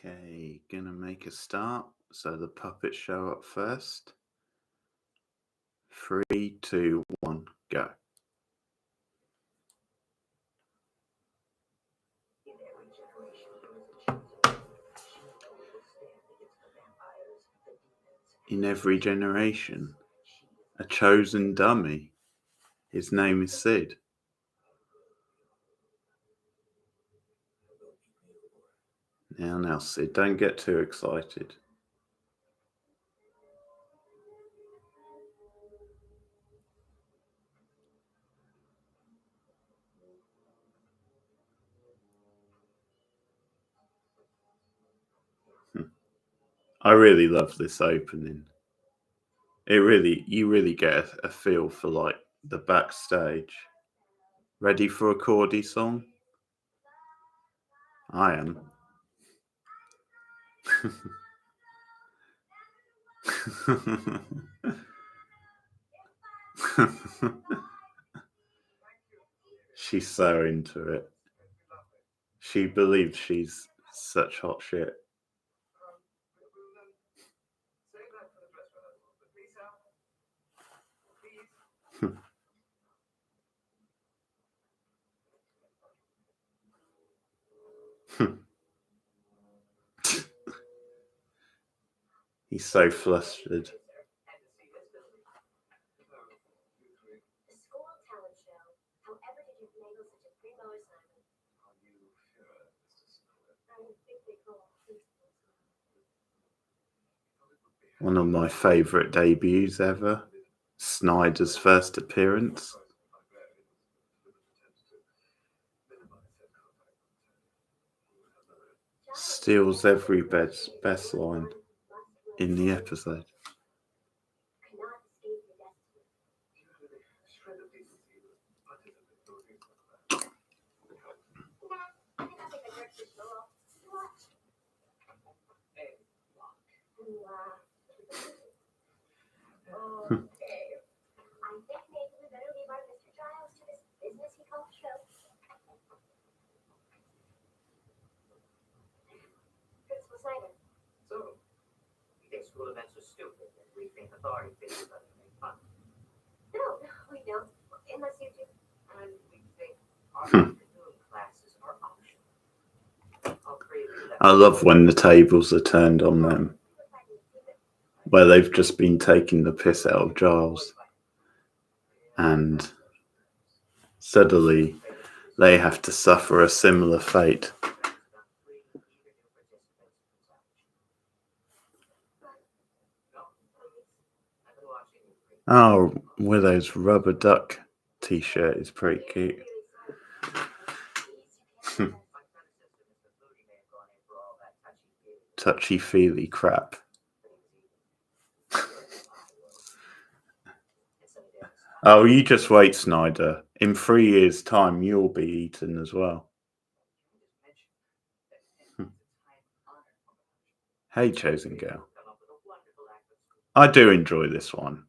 Okay, gonna make a start. So the puppets show up first. 3, 2, 1, go. In every generation, a chosen dummy. His name is Sid. Now, Sid, don't get too excited. I really love this opening. You really get a feel for like the backstage. Ready for a Cordy song? I am. She's so into it. She believes she's such hot shit. He's so flustered. One of my favourite debuts ever. Snyder's first appearance. Steals every best line in the episode. School events are stupid, and we think authority figures are to make fun. No, we don't. Unless you do. And we think afternoon classes are optional. I love when the tables are turned on them, where they've just been taking the piss out of Giles, and suddenly they have to suffer a similar fate. Oh, Willow's rubber duck t-shirt is pretty cute. touchy-feely crap. Oh, you just wait, Snyder. In 3 years' time, you'll be eaten as well. Hey, Chosen Girl. I do enjoy this one.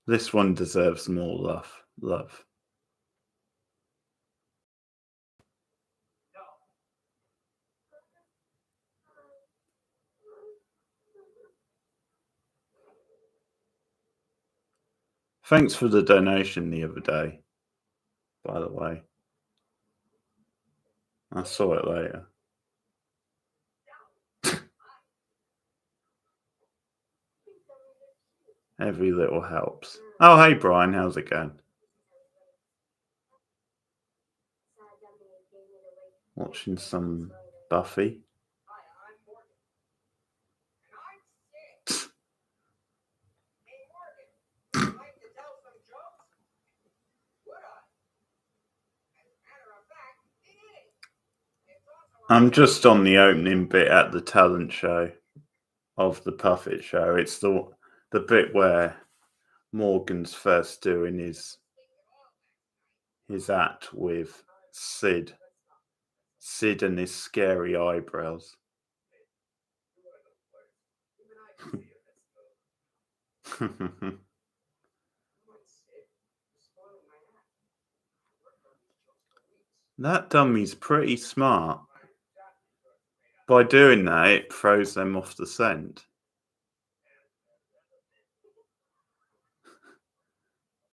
This one deserves more love. Thanks for the donation the other day, by the way. I saw it later. Every little helps. Oh, hey, Brian. How's it going? Watching some Buffy. I'm just on the opening bit at the talent show of the Puppet Show. It's the bit where Morgan's first doing his act with Sid and his scary eyebrows. That dummy's pretty smart. By doing that, it throws them off the scent.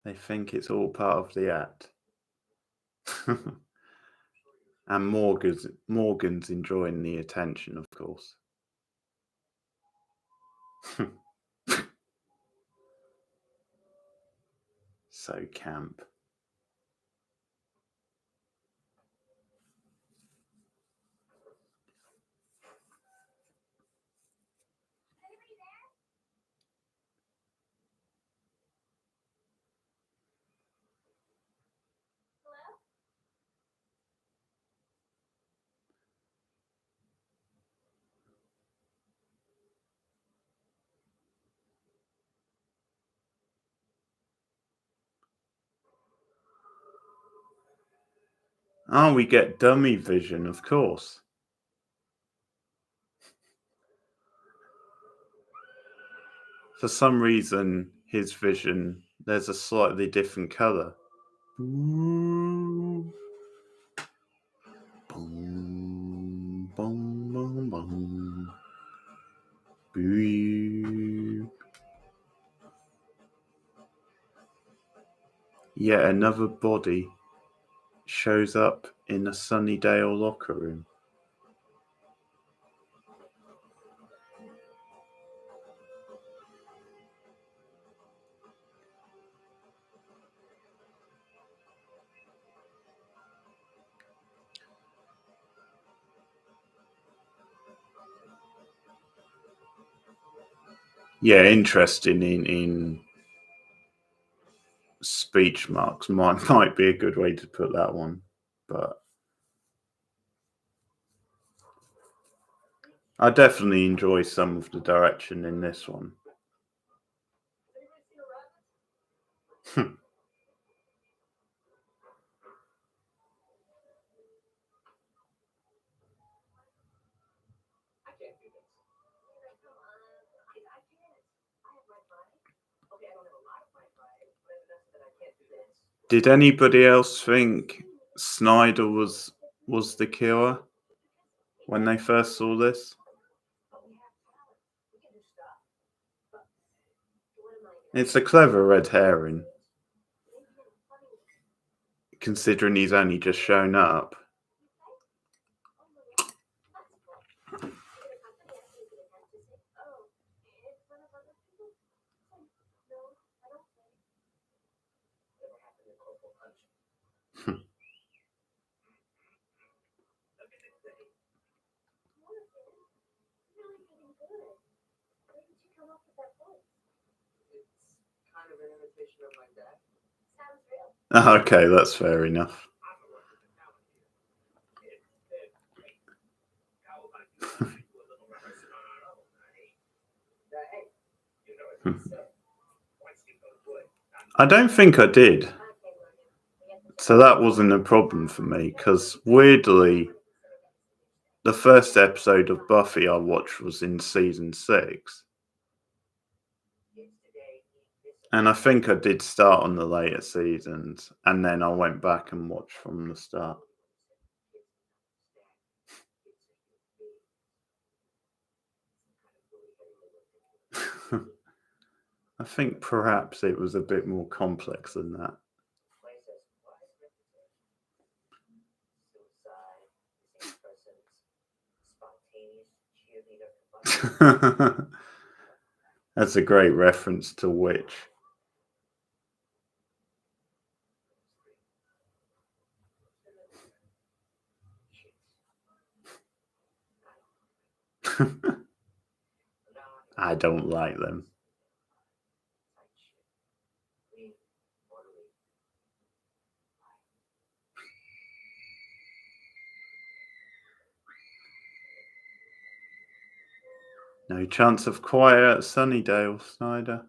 They think it's all part of the act. And Morgan's enjoying the attention, of course. So camp. Oh, we get dummy vision, of course. For some reason, his vision, there's a slightly different colour. Boom, boom, boom, boom. Boom. Yet another body shows up in a Sunnydale locker room. Yeah, interesting in speech marks might be a good way to put that one, but I definitely enjoy some of the direction in this one. Did anybody else think Snyder was the killer when they first saw this? It's a clever red herring, considering he's only just shown up. Okay, that's fair enough. I don't think I did. So that wasn't a problem for me, because weirdly, the first episode of Buffy I watched was in season 6. And I think I did start on the later seasons, and then I went back and watched from the start. I think perhaps it was a bit more complex than that. That's a great reference to Witch. I don't like them. No chance of quiet at Sunnydale, Snyder.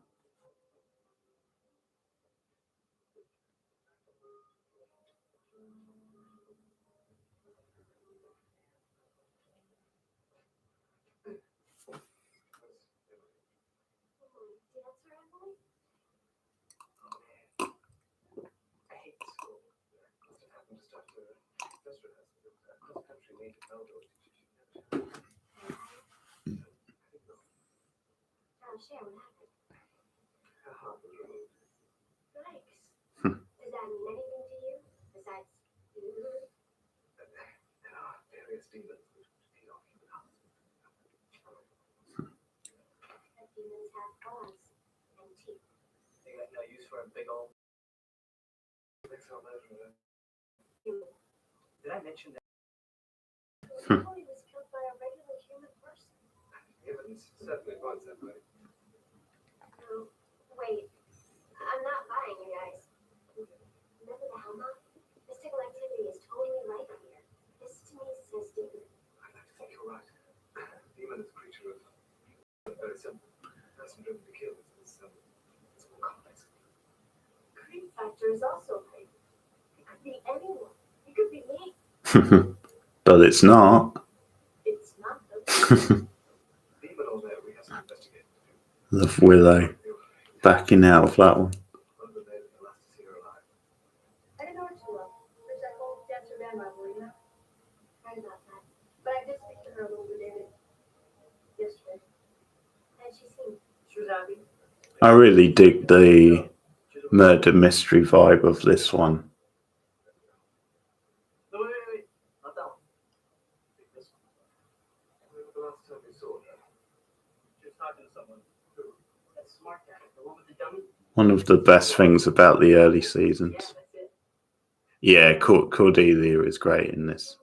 Did I mention that? Certainly was that way. Wait, I'm not buying you guys. Remember the Helma? Mystical activity is totally right here. This to me says demon. I like to think you're right. Demon is a creature of very simple. Person driven to kill is more complex. Creep factor is also right. It could be anyone. It could be me. But it's not. It's not the demon over there. We have to investigate. Love Willow backing out of that one. I didn't know what you love. There's that whole dancer band rivalry, you know? Right about that. But I did speak to her a little bit yesterday. And she seemed. She was happy. I really dig the murder mystery vibe of this one. No, wait. Not that one. This one. When was the last time you saw her? She was talking to someone. Who? That smart guy. The one with the dummy? One of the best things about the early seasons. Yeah, that's it. Yeah, Cordelia is great in this.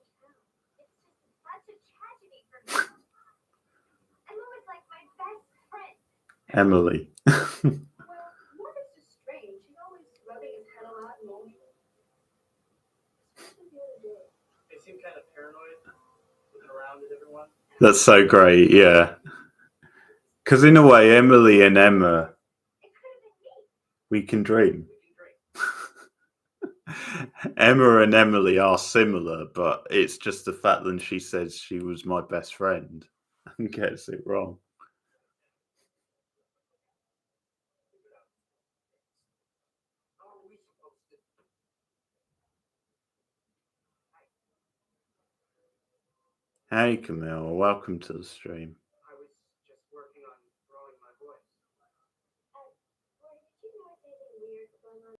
That's a tragedy for me. Emma was like my best friend. Emily. Well, what is just strange? She's always rubbing his head a lot and moaning. Especially the other day. They seem kind of paranoid, looking around at everyone. That's so great, yeah. Because in a way, Emily and Emma, It could have been me. we can dream. We can drink. Emma and Emily are similar, but it's just the fact that she says she was my best friend and gets it wrong. How are we supposed to? Hey Camille, welcome to the stream. I was just working on growing my voice. Boy, did you notice anything weird going on?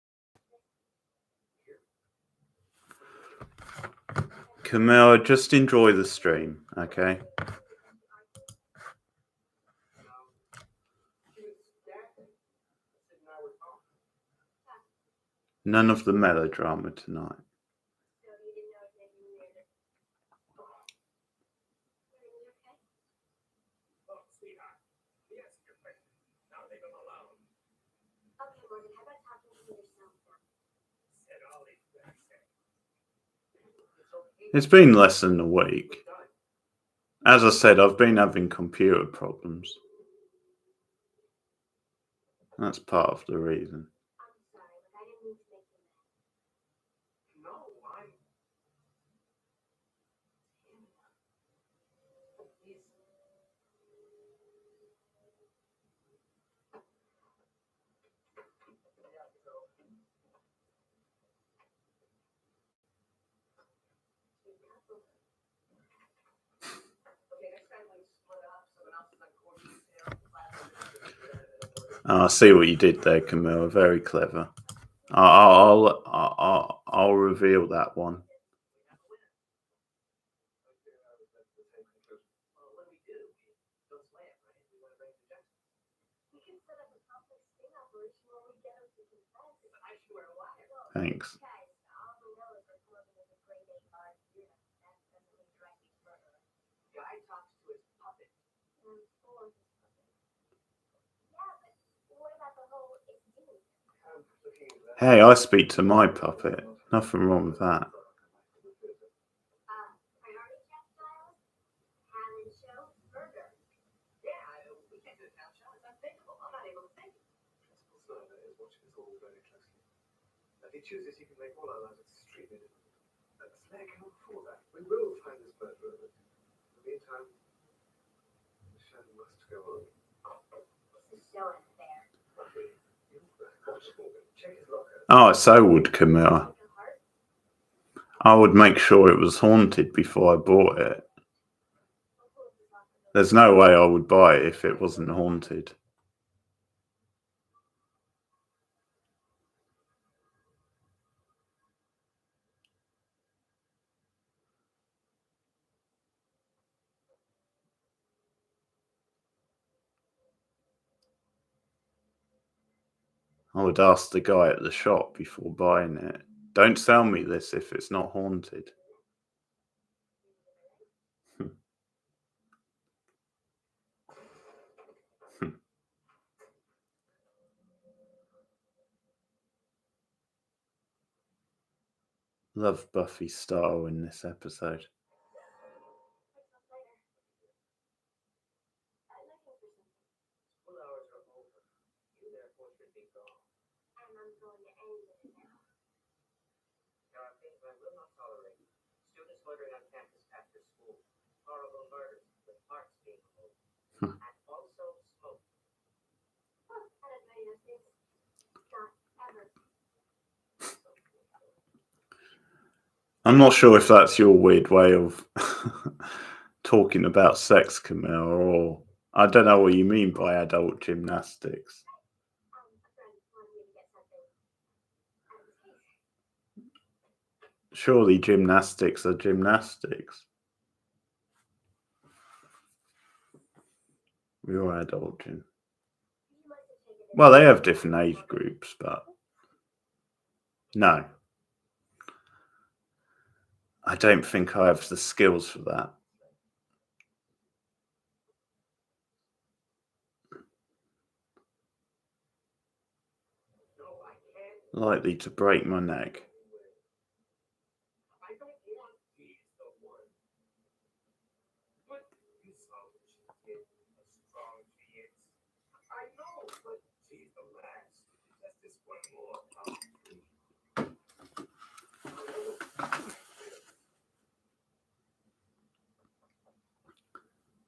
Camille, just enjoy the stream, okay? None of the melodrama tonight. So you didn't notice anything weird? Are you okay? Oh, sweetheart. Yes, your friend. Now leave him alone. Okay, Morgan, how about talking to yourself now? Said all he's gonna say. It's been less than a week. As I said, I've been having computer problems. That's part of the reason. I'm sorry, but I didn't mean to make you mad. No, I'm. He's. Yeah, so. Okay, next time we split up, someone else is on court detail, I see what you did there, Camilla. Very clever. I'll reveal that one. Well, when we do, don't slam, right? We want to bring the Jackson. We can set up a complex sting operation where we get him to confess. I swear a lie. Thanks. Guys, all we know is that Corbin is a grade A hard unit. That doesn't mean directly to murder. Guy talks to his puppet. And for his puppet. Yeah, but what about the whole it's Dean? I'm looking into that. Hey, I speak to my puppet. Nothing wrong with that. Priority check style? Talent show? Burger. Yeah, we can't do a town show. It's unthinkable. I'm not able to think. Principal Snyder is watching us all very closely. If he chooses, he can make all our lives extremely difficult. Slayer cannot afford that. We will find this murderer. But in the meantime, the show must go on. This is so unfair. Buffy, you watch Morgan. Check his locker. Oh, so would Camilla. Like a heart? I would make sure it was haunted before I bought it. I'll pull up his locker. There's no way I would buy it if it wasn't haunted. I would ask the guy at the shop before buying it. Don't sell me this if it's not haunted. Love Buffy's style in this episode. I'm looking for something. School hours are over. You therefore should be gone. And I'm going to end it now. There are things I will not tolerate. Students loitering on campus after school. Horrible murders with hearts being pulled. And also smoke. I don't know any of those things. Not ever. I'm not sure if that's your weird way of talking about sex, Camille, or I don't know what you mean by adult gymnastics. A friend wanted me to get something out of his case. Surely gymnastics are gymnastics. You're adult gym. You must have taken it. Well, they have different age groups, but no. I don't think I have the skills for that. No, I can't. Likely to break my neck. I don't want he's the one. But you saw what she did. How strong she is. I know, but she's the last. Just this one more.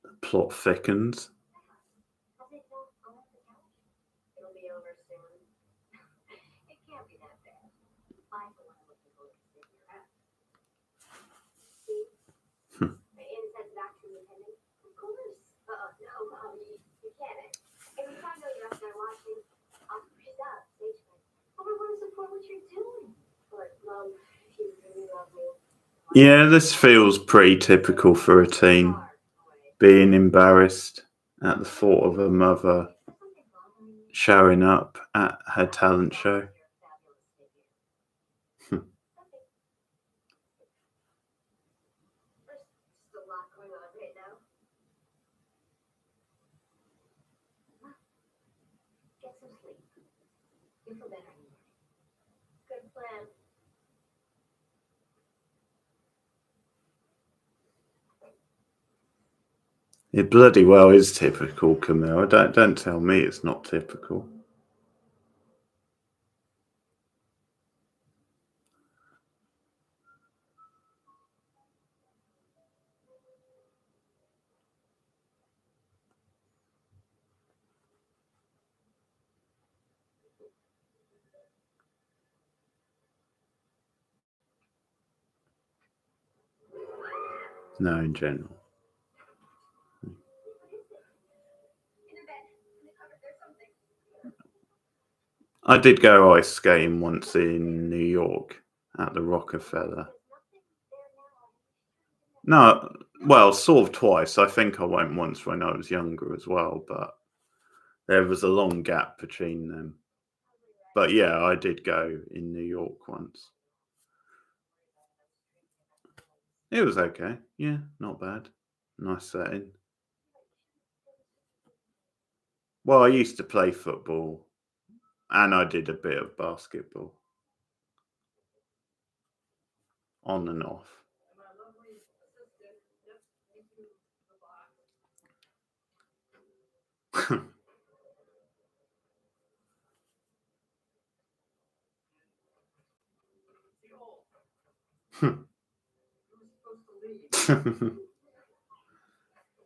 The plot thickens. I said, no, I'm off the couch. It'll be over soon. It can't be that bad. I, for one, wouldn't go to sit here. See? My inside's back to the attendant. Of course. No, Mom, you can't. Every time I know you're up there watching, I'll push it out, stage fright. Oh, I want to support what you're doing. But, Mom, if you really love me. Yeah, this feels pretty typical for a teen. Being embarrassed at the thought of her mother showing up at her talent show. There's just a lot going on right now. Get some sleep. You'll feel better in the morning. Good plan. It bloody well is typical, Camille. Don't tell me it's not typical. No, in general. I did go ice skating once in New York at the Rockefeller. No, well, sort of twice. I think I went once when I was younger as well, but there was a long gap between them. But yeah, I did go in New York once. It was okay. Yeah, not bad. Nice setting. Well, I used to play football and I did a bit of basketball. On and off.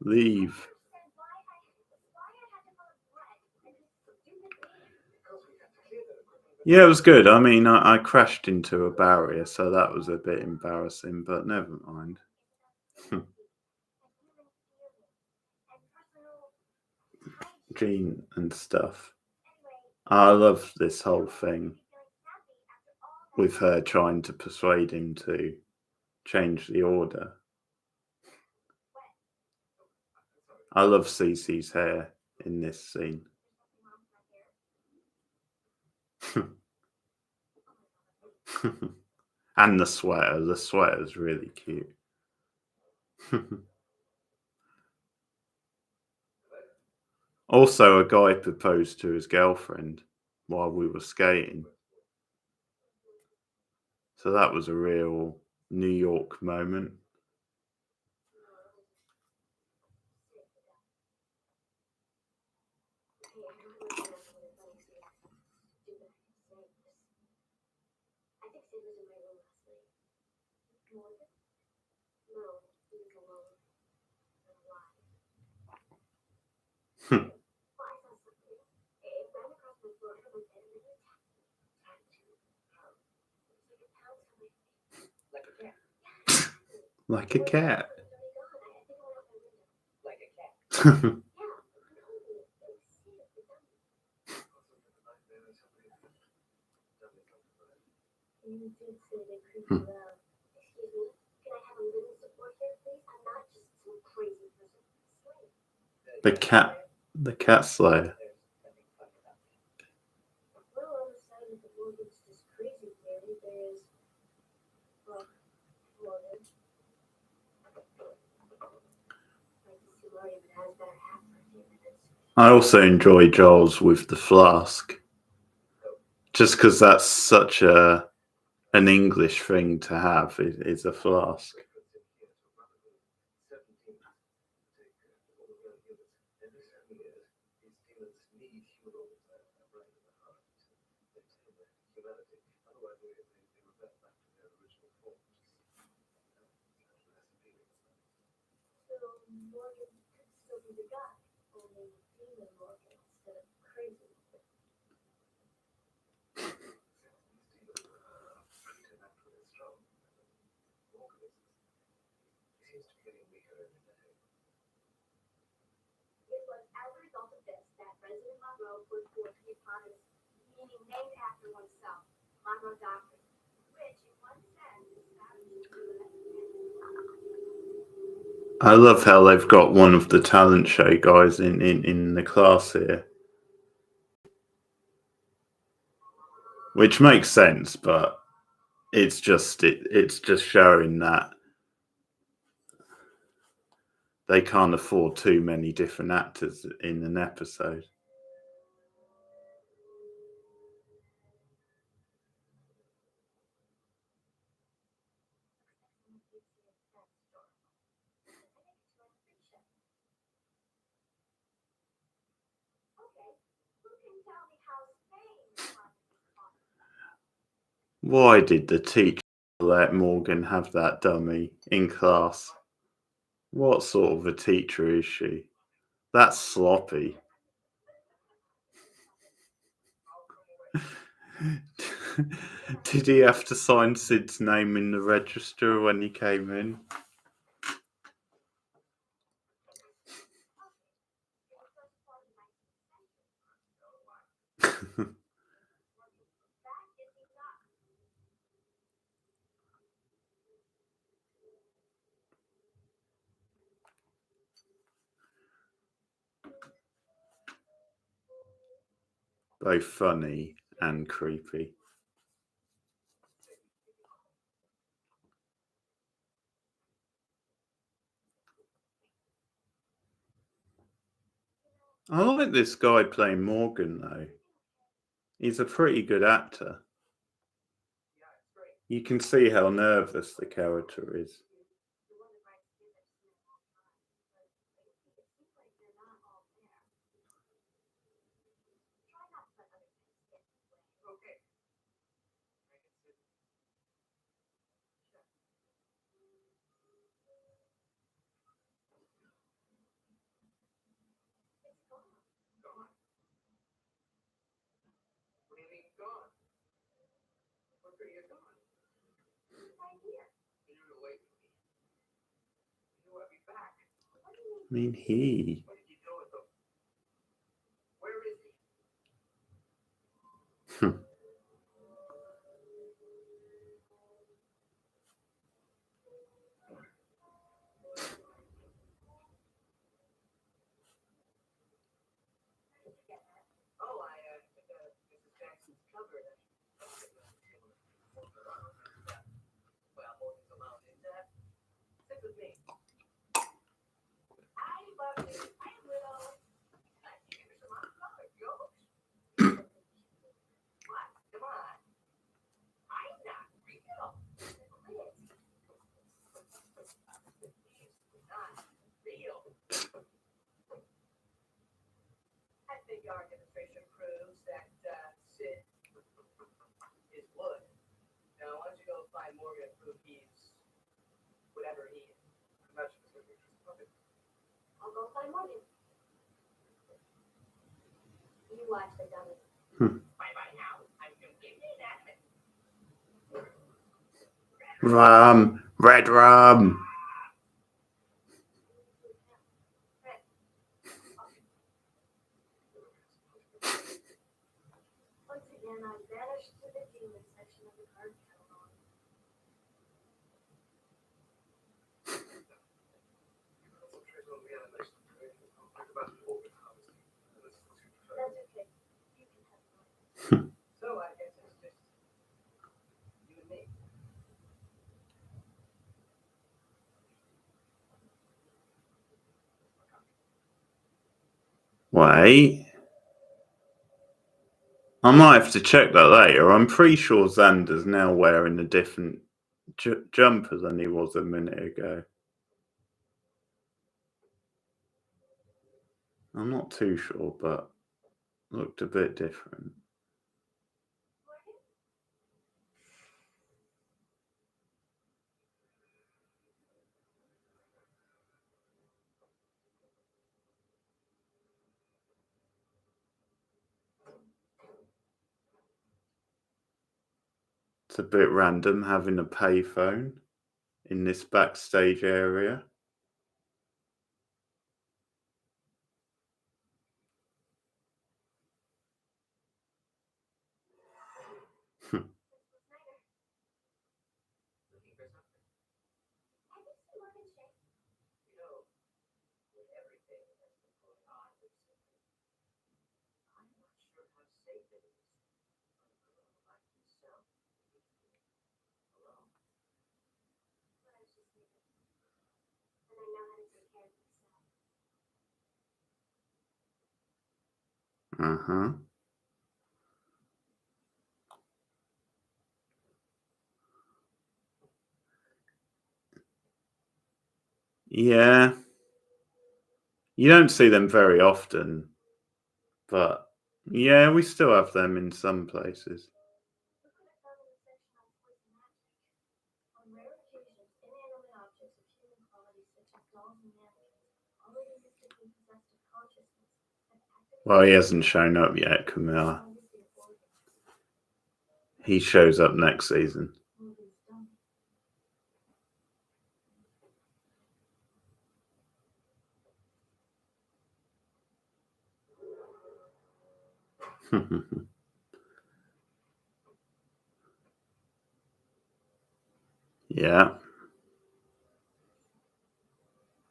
Leave. Yeah, it was good. I mean, I crashed into a barrier, so that was a bit embarrassing, but never mind. Gene and stuff. I love this whole thing with her trying to persuade him to change the order. I love Cece's hair in this scene. And the sweater. The sweater's really cute. Also, a guy proposed to his girlfriend while we were skating. So that was a real New York moment. Like a cat. The cat slayer. I also enjoy Giles with the flask, just because that's such an English thing to have. Is a flask. I love how they've got one of the talent show guys in the class here. Which makes sense, but it's just showing that they can't afford too many different actors in an episode. Why did the teacher let Morgan have that dummy in class? What sort of a teacher is she? That's sloppy. Did he have to sign Sid's name in the register when he came in? both funny and creepy. I like this guy playing Morgan, though. He's a pretty good actor. You can see how nervous the character is. Gone. What do you mean gone? What could he have gone? Right here. You're away from me. You want me back? What do you mean? I mean, he. What did you do with him? Where is he? Oh, I took Mrs. Jackson's cover. Well, Morgan's alone. Stick with me. I love you. I will. I give her some hot color. Yours. What? Come on. I'm not real. Quit. Not real. I think our demonstration proves that Sid is wood. Now, why don't you go find Morgan and prove he's whatever he is? I'm not specific. I'll go find Morgan. You watch the dummy. Bye now. I'm going to give you that. Rum, red rum. Once again, I vanished to the demon section of the card catalog. That's okay. You can have mine. So I guess it's just you and me. Wait. I might have to check that later. I'm pretty sure Xander's now wearing a different jumper than he was a minute ago. I'm not too sure, but looked a bit different. It's a bit random having a payphone in this backstage area. Looking for something. Have you seen Morgan's shape? You know, with everything that's been going on recently, I'm not sure how safe it is for a girl like yourself to be alone. But I was just thinking. And I know how to take care of myself. Uh-huh. Yeah. You don't see them very often, but yeah, we still have them in some places. Look what I found in the section on poison magic. On rare occasions, inanimate objects of human quality, such as dolls and mannequins, already mystically possessed of consciousness, have activated. Well, he hasn't shown up yet, Camilla. He shows up next season. Morgan's dummy. Yeah.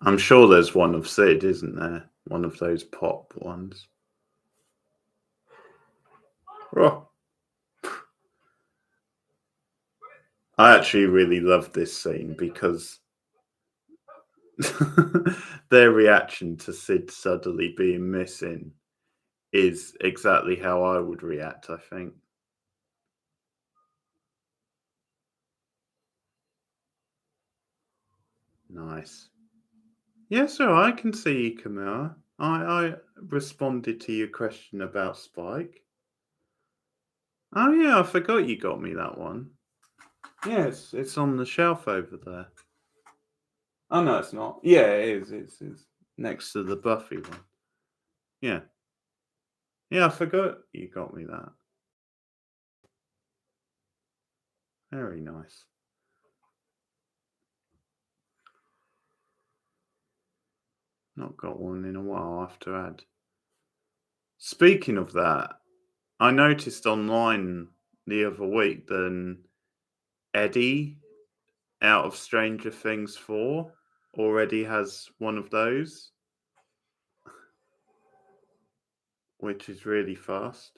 I'm sure there's one of Sid, isn't there? One of those pop ones. Oh. I actually really love this scene because their reaction to Sid suddenly being missing is exactly how I would react, I think. Nice. Yeah, so I can see you, Camilla. I responded to your question about Spike. Oh yeah, I forgot you got me that one. Yes, it's on the shelf over there. Oh no, it's not. Yeah, it is. It's next to the Buffy one. Yeah. Yeah, I forgot you got me that. Very nice. Not got one in a while, I have to add. Speaking of that, I noticed online the other week that Eddie out of Stranger Things 4 already has one of those, which is really fast.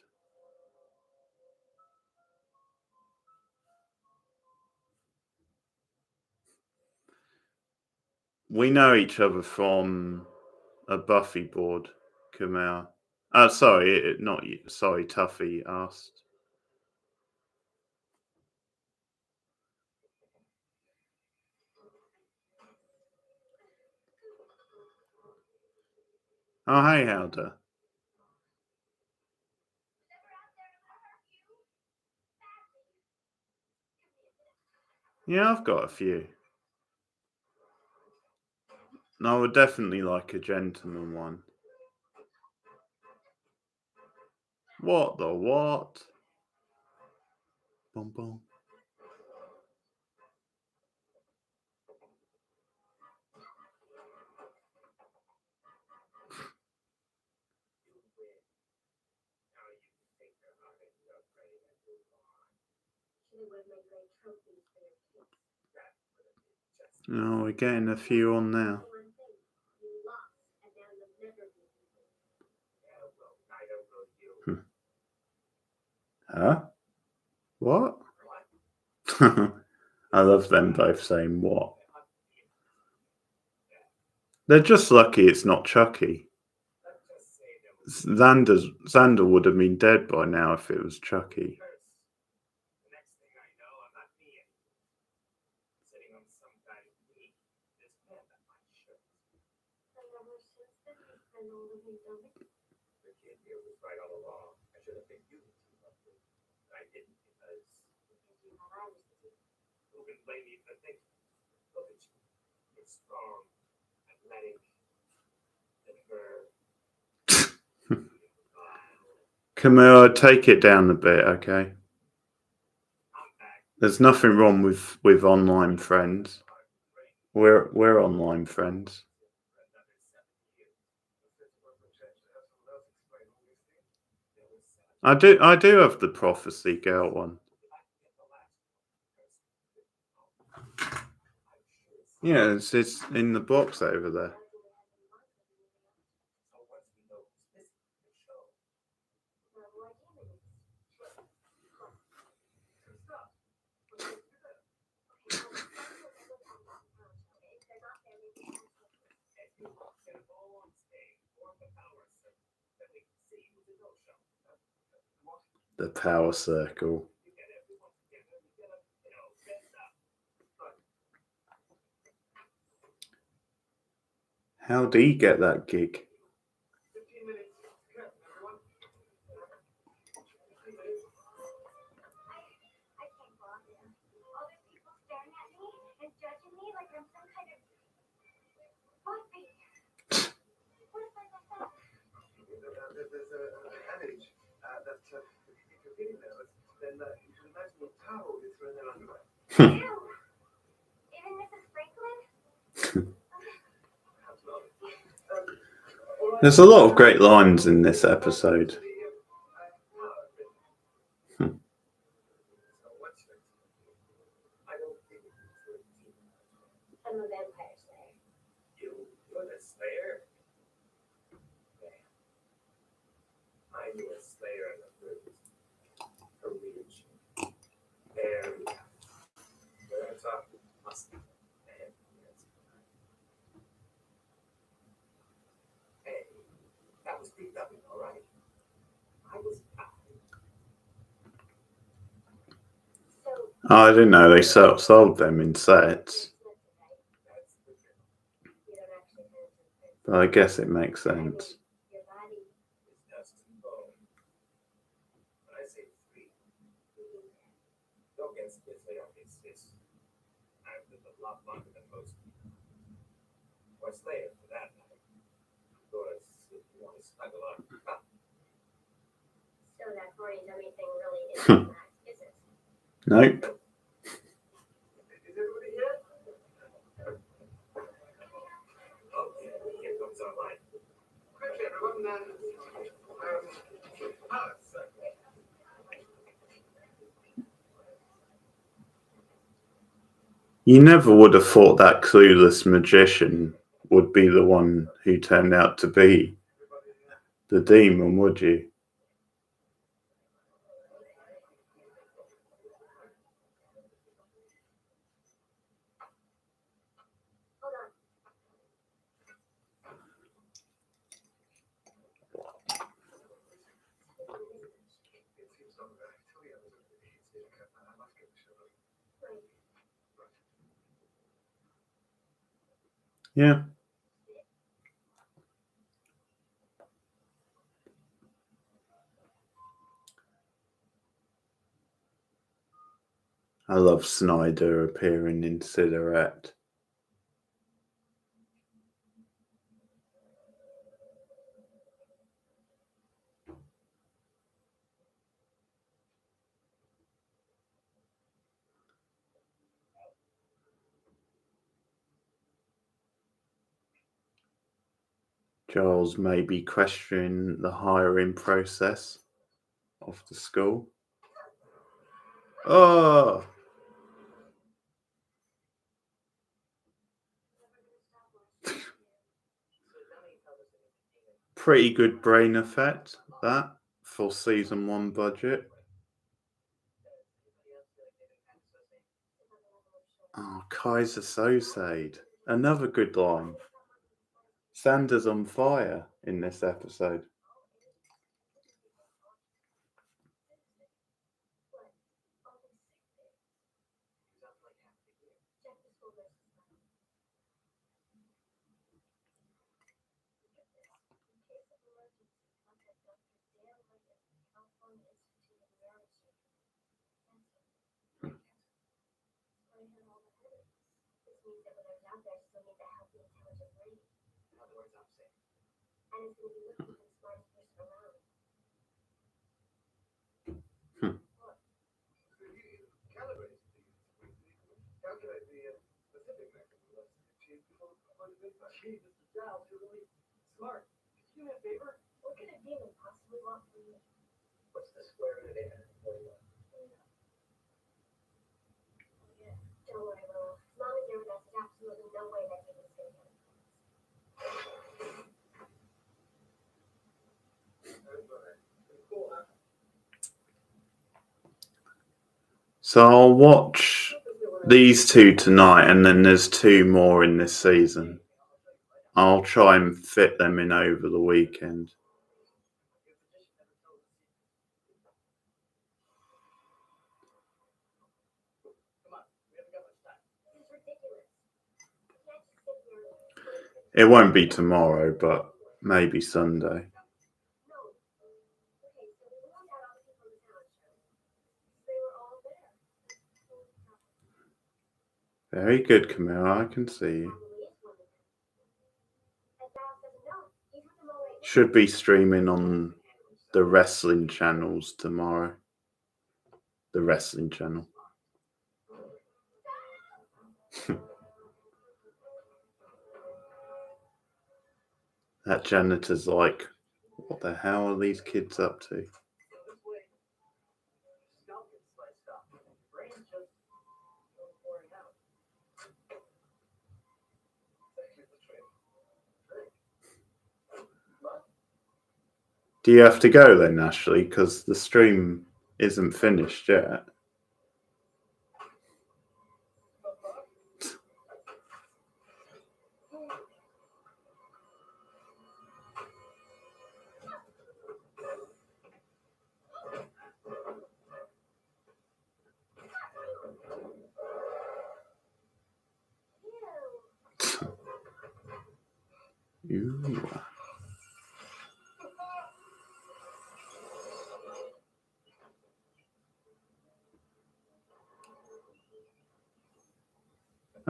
We know each other from a Buffy board, Kumail. Sorry, not you. Sorry, Tuffy asked. Oh, hey, Helder. Yeah, I've got a few. No, I would definitely like a gentleman one. What the what? Boom, boom. Oh, we're getting a few on now. Huh? What? I love them both saying what. They're just lucky it's not Chucky. Xander would have been dead by now if it was Chucky. Camilla, take it down a bit, okay? There's nothing wrong with online friends. We're online friends. I do have the Prophecy Girl one. Yeah, it's in the box over there. The Power Circle. How do you get that gig? There's a lot of great lines in this episode. I'm a vampire slayer. You're the Slayer? I knew a Slayer in the movies. Oh, I didn't know they sold them in sets. But I guess it makes sense. Your body. It's nuts and bone. When I say free, don't get me off. I've lived a lot longer than most people. Or slaves, for that matter. Doris, if you want to snuggle up. So that horny dummy thing really isn't that, is it? Nope. Is everybody here? Oh, yeah, here comes our line. Quickly, everyone, You never would have thought that clueless magician would be the one who turned out to be the demon, would you? Hold on. Yeah. I love Snyder appearing in silhouette. Giles may be questioning the hiring process of the school. Oh, pretty good brain effect, that, for season 1 budget. Oh, Kaiser Sosade. Another good line. Sanders on fire in this episode. This means that when I was out there, I still need that healthy, intelligent brain. In other words, I'm safe. And it's going to be looking for the smartest person around. Calibrate calculate the specific mechanism achieved before the Gee, Mr. Giles, you're really smart. Could you do me a favor? What could a demon possibly want from me? What's the square root of 841? Yeah. Don't worry, Willow. As long as you're with us, there's absolutely no way that demon's going to get it. Cool, huh? So I'll watch these 2 tonight, and then there's 2 more in this season. I'll try and fit them in over the weekend. This is ridiculous. I can't just sit here and... It won't be tomorrow, but maybe Sunday. No. Okay, so we ruled out all the people in the talent show. They were all there. Very good, Camille. I can see you. Probably is one of them. And Giles doesn't know. He's with them all right now. Should be streaming on the wrestling channels tomorrow. The wrestling channel. That janitor's like, what the hell are these kids up to? Do you have to go then, Ashley? Because the stream isn't finished yet. Ooh.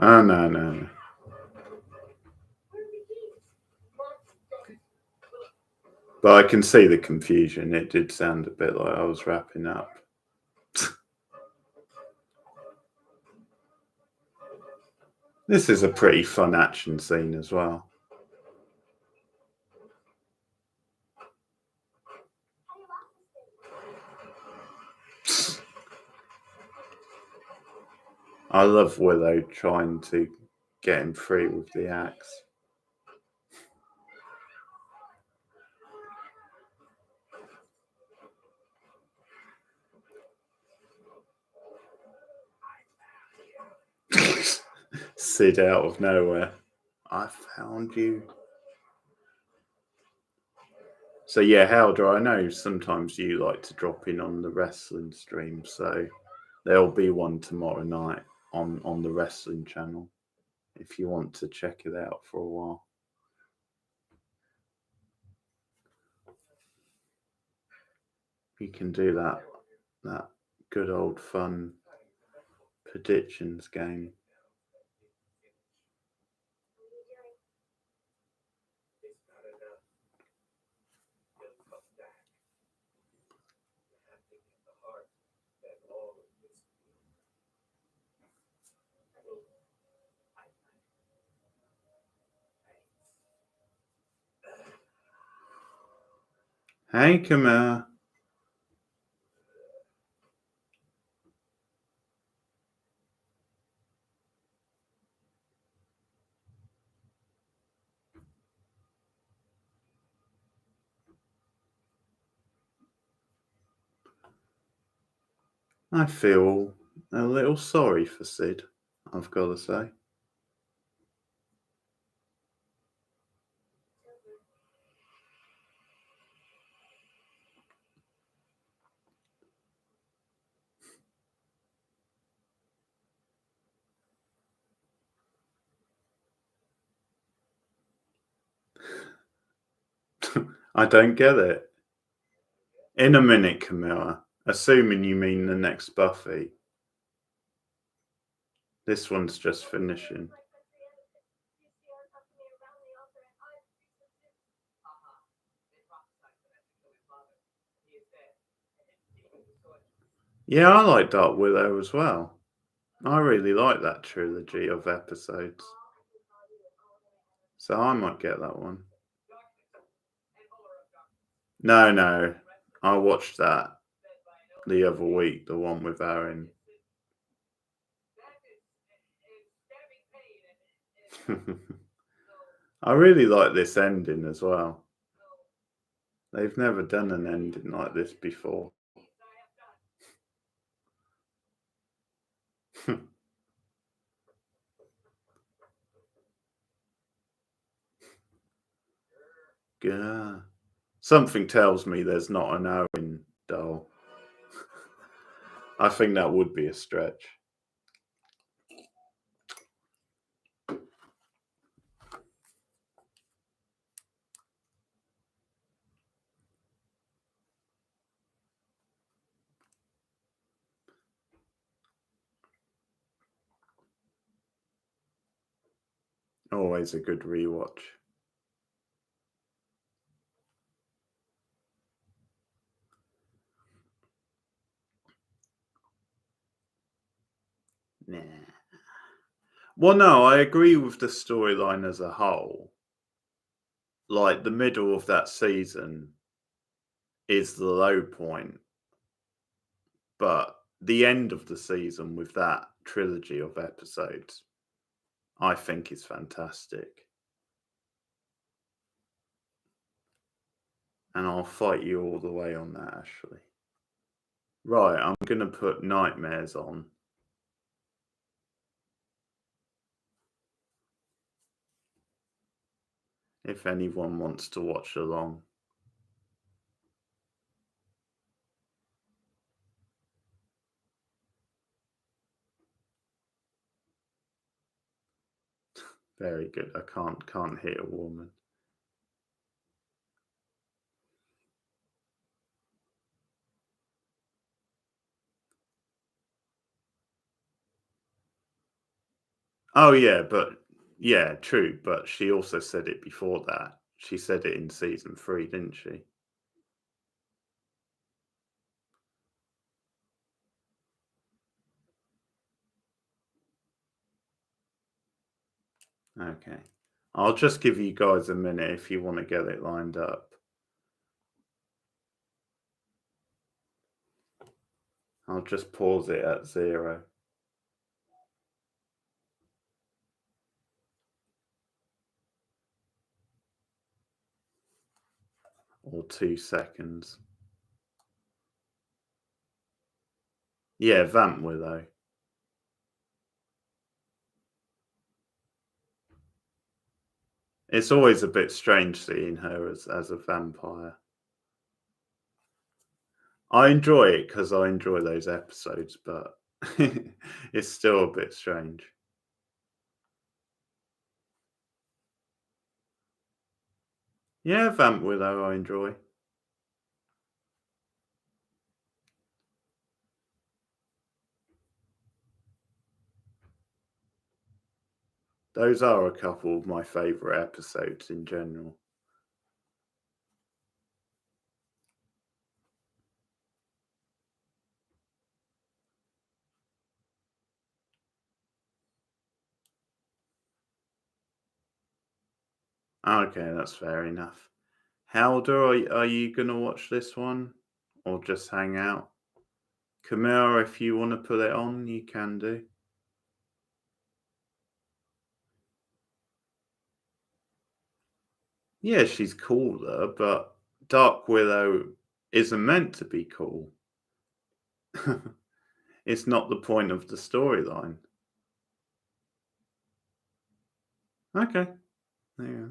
Oh, no. Where are the keys? But I can see the confusion. It did sound a bit like I was wrapping up. This is a pretty fun action scene as well. I love Willow trying to get him free with the axe. Sid out of nowhere. I found you. So yeah, Helder, I know sometimes you like to drop in on the wrestling stream, so there'll be one tomorrow night on the wrestling channel if you want to check it out for a while. You can do that good old fun predictions game. Hey, Camilla. I feel a little sorry for Sid, I've got to say. I don't get it. In a minute, Camilla, assuming you mean the next Buffy. This one's just finishing. Yeah, I like Dark Willow as well. I really like that trilogy of episodes. So I might get that one. No. I watched that the other week, the one with Aaron. I really like this ending as well. They've never done an ending like this before. Yeah. Something tells me there's not an Owen doll. I think that would be a stretch. Always a good rewatch. Nah. Well, no, I agree with the storyline as a whole. Like, the middle of that season is the low point, but the end of the season with that trilogy of episodes, I think is fantastic. And I'll fight you all the way on that, Ashley. Right, I'm going to put Nightmares on. If anyone wants to watch along. Very good. I can't hit a woman. Oh yeah, but yeah, true. But she also said it before that. She said it in season 3, didn't she? Okay. I'll just give you guys a minute if you want to get it lined up. I'll just pause it at 0. Or 2 seconds. Yeah, Vamp Willow. It's always a bit strange seeing her as a vampire. I enjoy it because I enjoy those episodes, but it's still a bit strange. Yeah, Vamp Willow I enjoy. Those are a couple of my favourite episodes in general. Okay, that's fair enough. Helder, are you going to watch this one? Or just hang out? Camilla, if you want to put it on, you can do. Yeah, she's cooler, but Dark Willow isn't meant to be cool. It's not the point of the storyline. Okay. Yeah.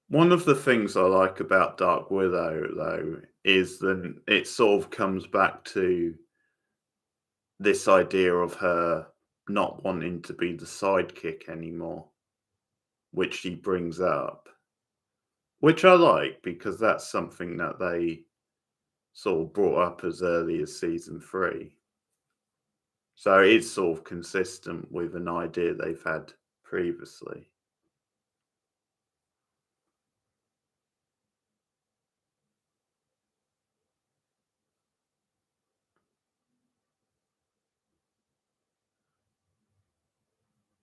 One of the things I like about Dark Willow, though, is that it sort of comes back to this idea of her not wanting to be the sidekick anymore, which she brings up, which I like because that's something that they sort of brought up as early as season 3. So it's sort of consistent with an idea they've had previously.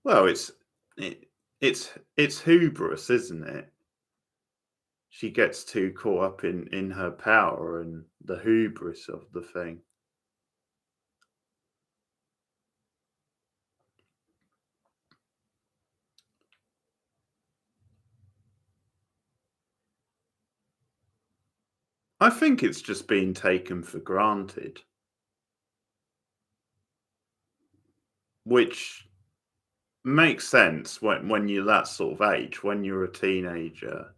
Well, it's hubris, isn't it? She gets too caught up in her power and the hubris of the thing. I think it's just been taken for granted, which makes sense when you're that sort of age, when you're a teenager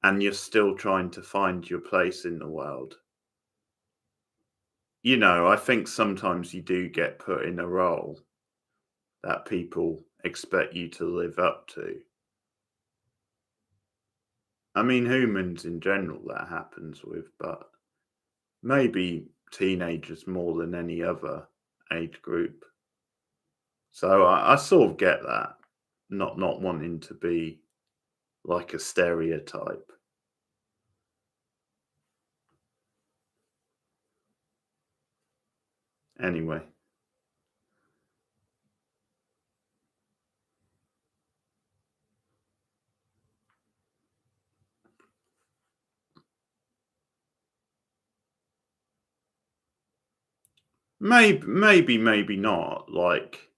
and you're still trying to find your place in the world. You know, I think sometimes you do get put in a role that people expect you to live up to. I mean, humans in general that happens with, but maybe teenagers more than any other age group. So I sort of get that, not wanting to be like a stereotype. Anyway, maybe not. Like,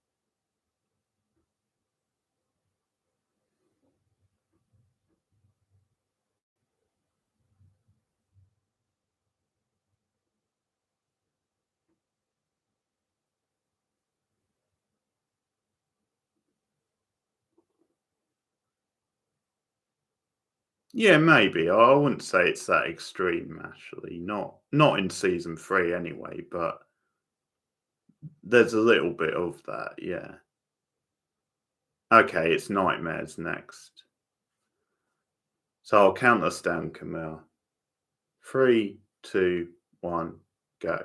yeah, maybe. I wouldn't say it's that extreme, actually. Not in season 3 anyway, but there's a little bit of that, yeah. Okay, it's nightmares next. So I'll count us down, Camille. 3, 2, 1, go. In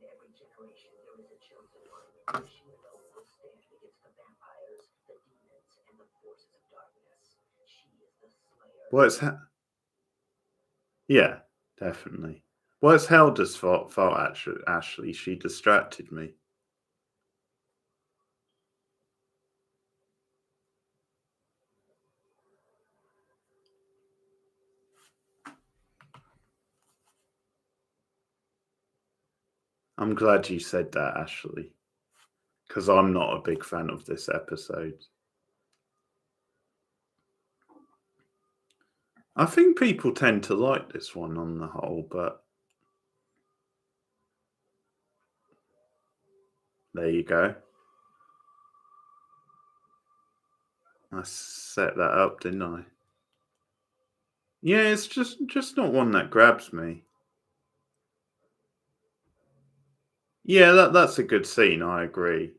every generation, there is a chosen one. She alone will stand against the vampires, the demons, and the forces of darkness. She is the slayer. What's yeah, definitely. Well, it's Helda's fault Ashley. She distracted me. I'm glad you said that, Ashley, because I'm not a big fan of this episode. I think people tend to like this one on the whole, but there you go. I set that up, didn't I? Yeah, it's just not one that grabs me. Yeah, that's a good scene, I agree.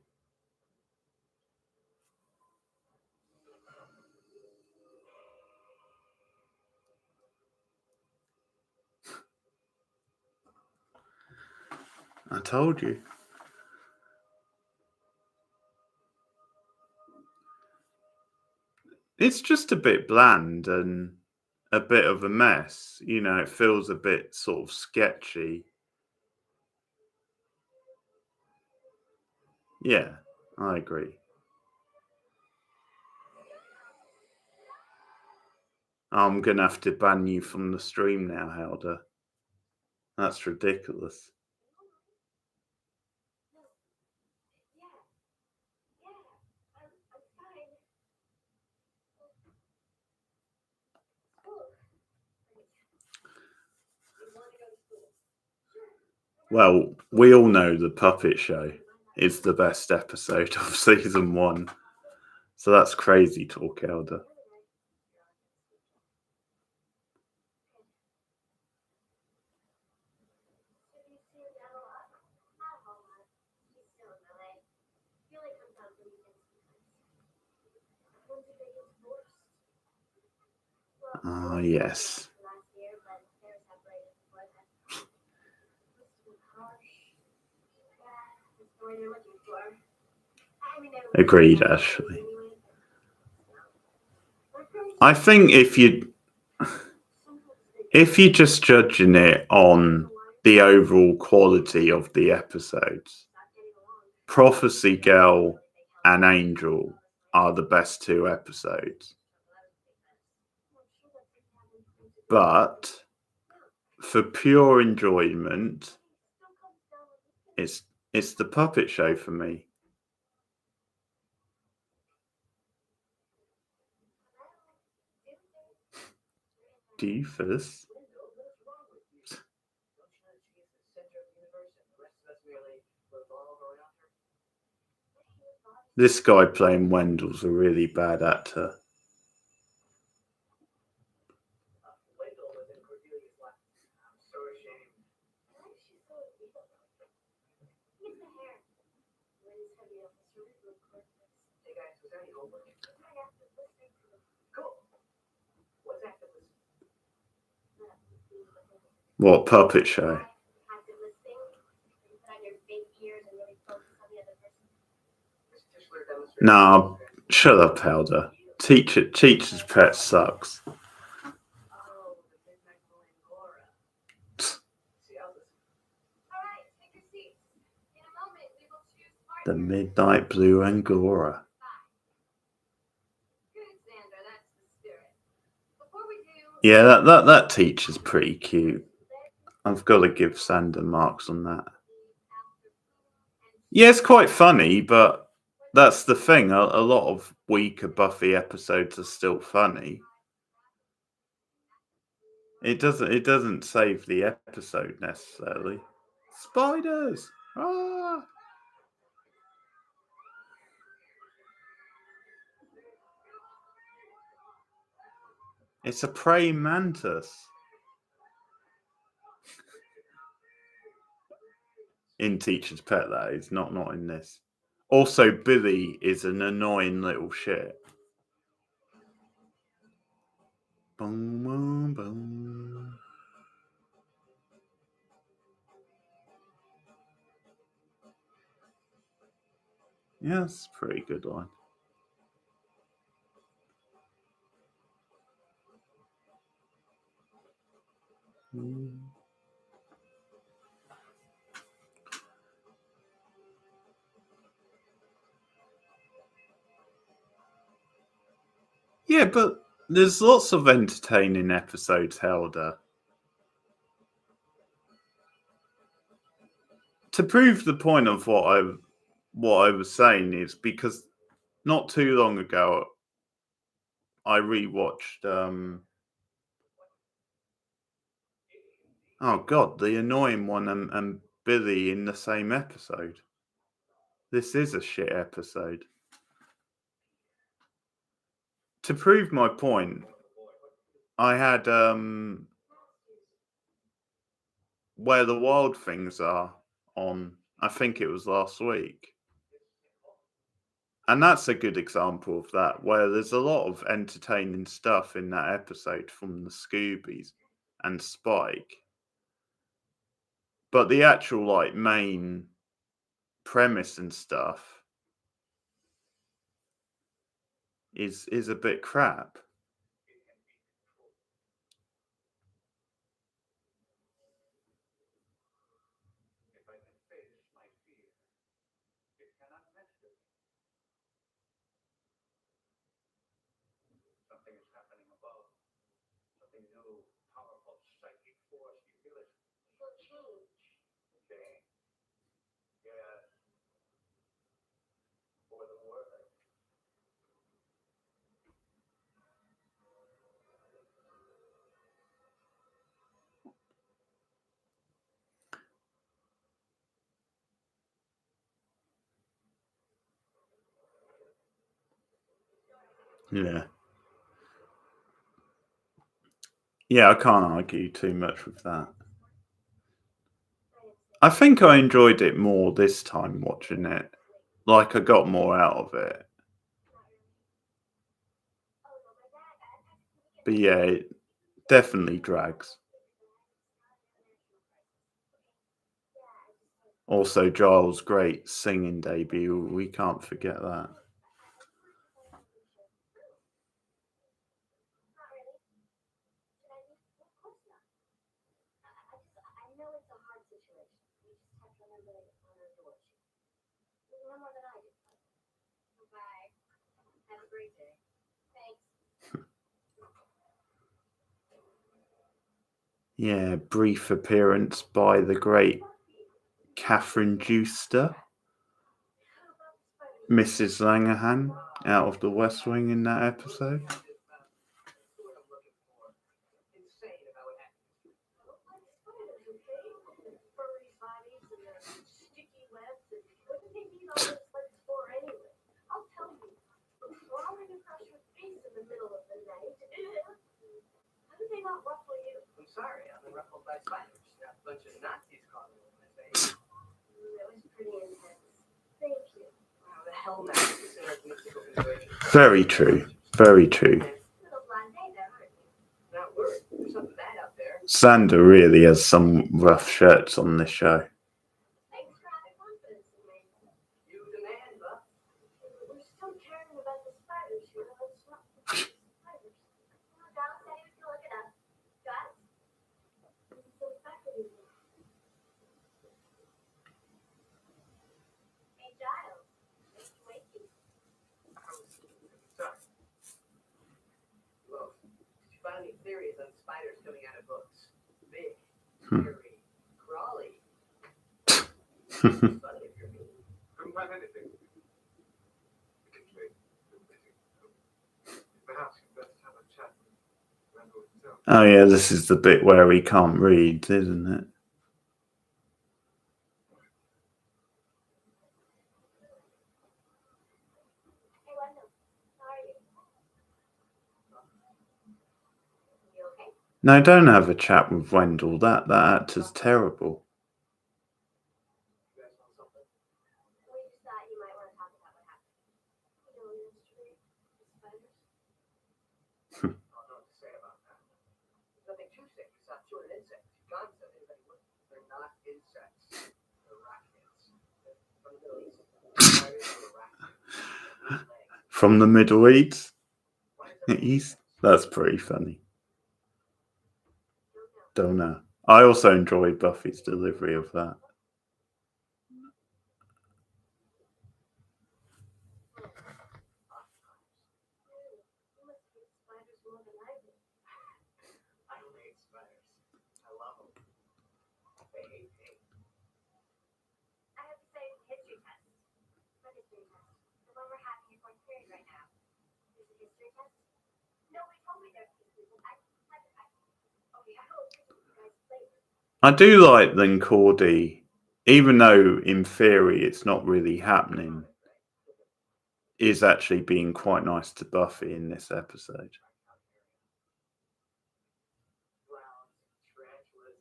I told you. It's just a bit bland and a bit of a mess. You know, it feels a bit sort of sketchy. Yeah, I agree. I'm going to have to ban you from the stream now, Helder. That's ridiculous. I'm fine. School. You want to go to school? Sure. Well, we all know the puppet show is the best episode of season 1. So that's crazy talk, Helder. Ah, yes. Agreed, Ashley. I think if you're just judging it on the overall quality of the episodes, Prophecy Girl and Angel are the best 2 episodes. But for pure enjoyment, it's the puppet show for me. Doofus. This guy playing Wendell's a really bad actor. What puppet show? Nah, shut up, Helder. Teacher's Pet sucks. The Midnight Blue Angora. Yeah, that teacher's pretty cute. I've got to give Sander marks on that. Yeah, it's quite funny, but that's the thing. A lot of weaker Buffy episodes are still funny. It doesn't save the episode necessarily. Spiders! Ah! It's a praying mantis. In Teacher's Pet, that is, not in this. Also, Billy is an annoying little shit. Boom, boom, boom. Yeah, that's a pretty good line. Yeah, but there's lots of entertaining episodes, Helder. To prove the point of what I was saying is because not too long ago I rewatched oh god, the annoying one and Billy in the same episode. This is a shit episode. To prove my point, I had Where the Wild Things Are on, I think it was last week. And that's a good example of that, where there's a lot of entertaining stuff in that episode from the Scoobies and Spike. But the actual like main premise and stuff is a bit crap. Something is happening above. Something new, powerful, psychic force. You feel it? Feel change. Okay. Yeah. For the world. Yeah. Yeah, I can't argue too much with that. I think I enjoyed it more this time watching it. Like I got more out of it. But yeah, it definitely drags. Also, Giles' great singing debut. We can't forget that. I know it's a hard situation. You just have to remember that it's honor to watch you. You know more than I do. Bye. Have a great day. Thanks. Yeah, brief appearance by the great Catherine Dewster, Mrs. Langerhan, out of the West Wing in that episode. Insane about what happened. Furry bodies and their sticky webs and What do they need all those legs for anyway? I'll tell you. Crawling across your face in the middle of the night. How do they not ruffle you? I'm sorry, I've been ruffled by spiders. Now a bunch of Nazis crawling over my face. That was pretty intense. Thank you. Wow, the hell matters is in our mystical conversion. Very true. Very true. Little blonde there, aren't you? Not worried. There's something bad out there. Sander really has some rough shirts on this show. Thanks for having confidence in me. You the man, Buff. We're still caring about the spiders, you know. It's not spiders. Giles said he was gonna look it up. Giles? It's so fascinating. Hey, Giles. Wakey. Sorry. Look, did you find any theories on spiders coming out of books? Big, hairy, crawly. Funny if you're me. Couldn't find anything. Particularly admitting. Perhaps you'd better have a chat with Randall himself. Oh yeah, this is the bit where he can't read, isn't it? Hey, Wendell. How are you? You okay? No, don't have a chat with Wendell. That actor's terrible. You guys want something? We just thought you might want to talk about what happened. You know, yesterday, the spiders. I don't know what to say about that. There's nothing to say. You saw 200 insects. John said anybody would. They're not insects. They're arachnids. They're from the Middle East. Spiders are arachnids. From the Middle East. That's pretty funny. Don't know. I also enjoyed Buffy's delivery of that. You must hate spiders more than I do. I don't hate spiders. I love them. They hate me. I have to say, history test. What history test? The one we're having in fourth period right now. Is it history test? Nobody told me there's history. Okay, I don't think you guys played. I do like then Cordy, even though in theory it's not really happening, is actually being quite nice to Buffy in this episode. Clowns, tarantulas,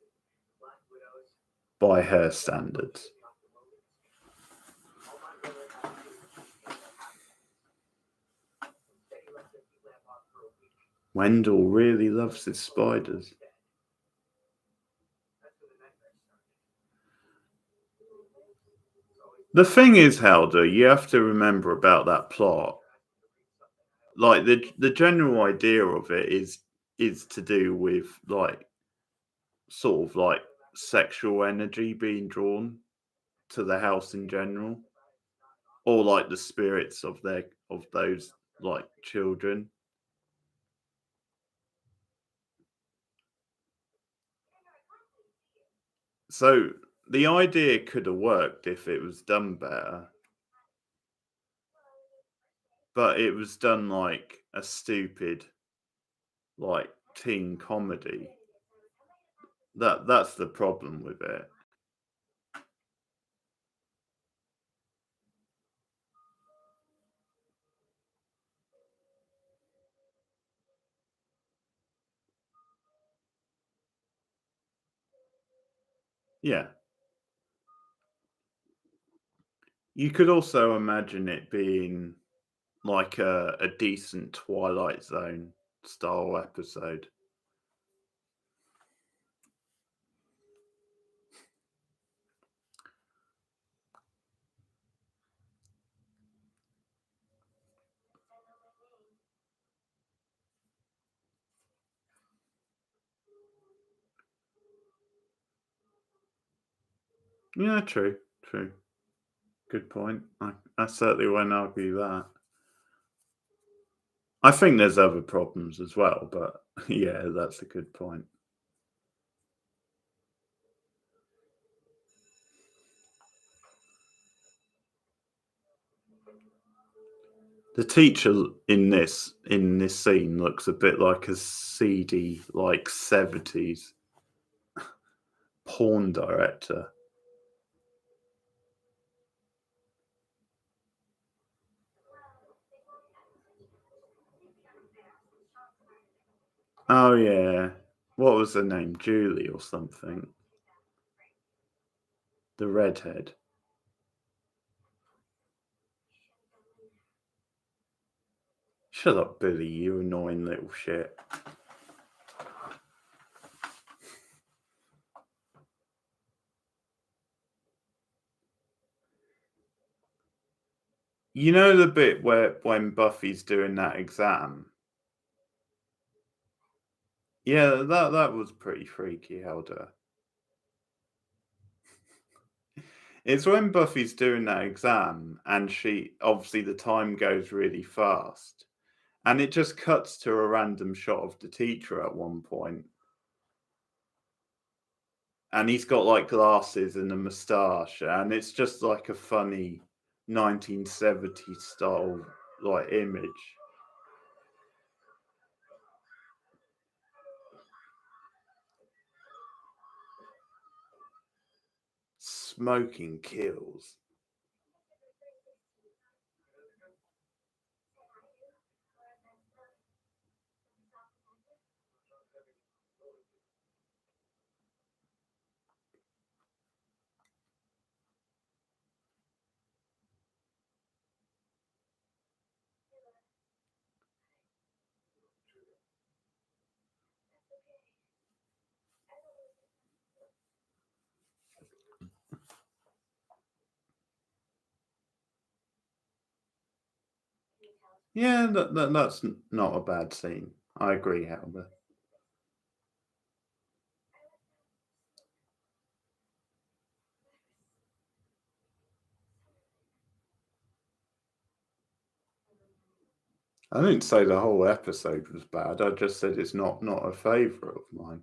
black widows. By her standards. All my brother had to do was just get that happy. Instead, he left the heat lamp on for a week. Wendell really loves his spiders. That's when the nightmare started. The thing is, Helder, you have to remember about that plot. Like the general idea of it is to do with like sort of like sexual energy being drawn to the house in general, or like the spirits of those like children. So the idea could have worked if it was done better, but it was done like a stupid like teen comedy. That's the problem with it. Yeah. You could also imagine it being like a decent Twilight Zone style episode. Yeah, true. Good point. I certainly won't argue that. I think there's other problems as well, but yeah, that's a good point. The teacher in this scene looks a bit like a seedy, like 70s porn director. Oh yeah. What was her name? Julie or something. The redhead. Shut up, Billy, you annoying little shit. You know the bit where when Buffy's doing that exam? Yeah, that was pretty freaky, Helder. It's when Buffy's doing that exam and she obviously the time goes really fast. And it just cuts to a random shot of the teacher at one point. And he's got like glasses and a moustache, and it's just like a funny 1970s style like image. Smoking kills. Yeah, that's not a bad scene. I agree, Helga. I didn't say the whole episode was bad. I just said it's not a favourite of mine.